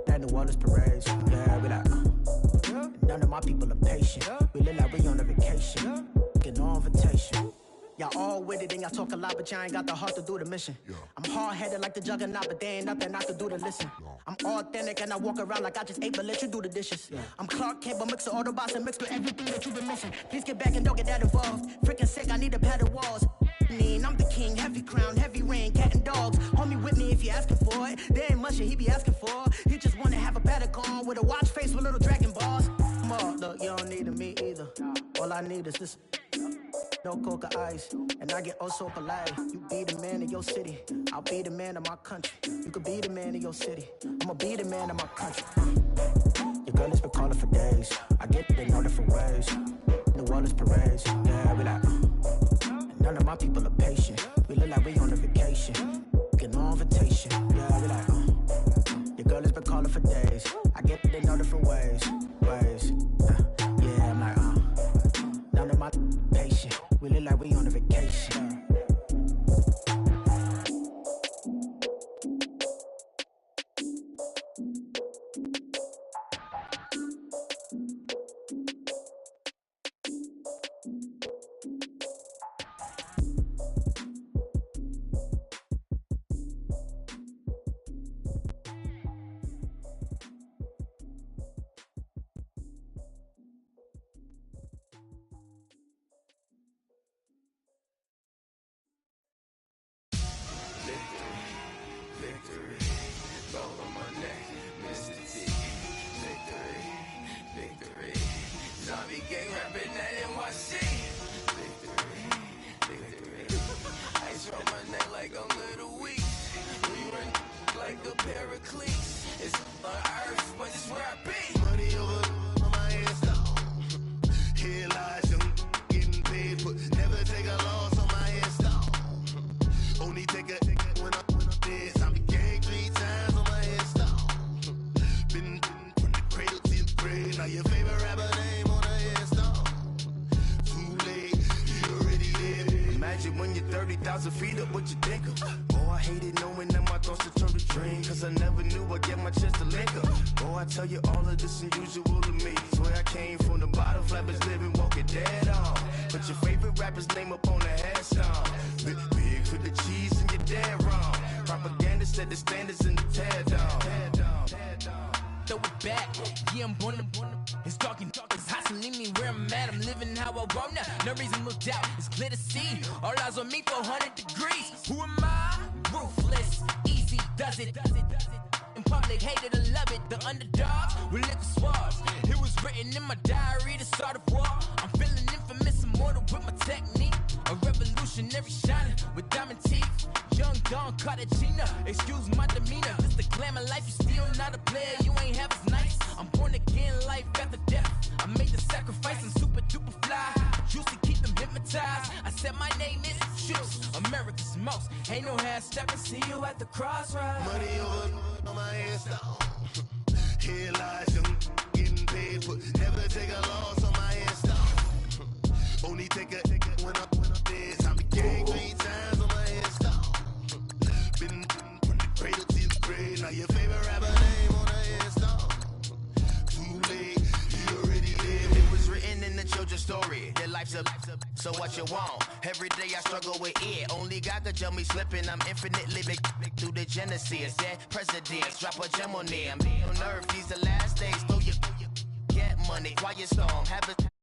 That New Orleans parades. Yeah, we like, none of my people are patient. We look like we on a vacation. Get no invitation. Y'all all with it and y'all talk a lot, but y'all ain't got the heart to do the mission. I'm hard-headed like the juggernaut, but there ain't nothing I can do to listen. I'm authentic and I walk around like I just ate, but let you do the dishes. I'm Clark Kent, but mix the Autobots and mix with everything that you've been missing. Please get back and don't get that involved. Freaking sick, I need a padded walls. I'm the king, heavy crown, heavy rain, cat and dogs. Homie with me if you're asking for it. There ain't much that he be asking for. He just wanna have a paddock on with a watch face with little dragon balls. Look, you don't need me either. All I need is this. No coca ice, and I get oh so polite. You be the man of your city, I'll be the man of my country. You could be the man of your city, I'ma be the man of my country. Your girl has been calling for days. I get it in all different ways. New Orleans parades, yeah, we like. None of my people are patient. We look like we on a vacation. Get no invitation, yeah, we like. Your girl has been calling for days. I get it in all different ways. Yeah, I'm like, none of my patient. We look like we on a vacation. So what you want? Every day I struggle with it. Only God could tell me slipping. I'm infinitely big through the Genesis. Dead presidents, drop a gem on them. On earth, these the last days. Throw your get money. Quiet storm. Have a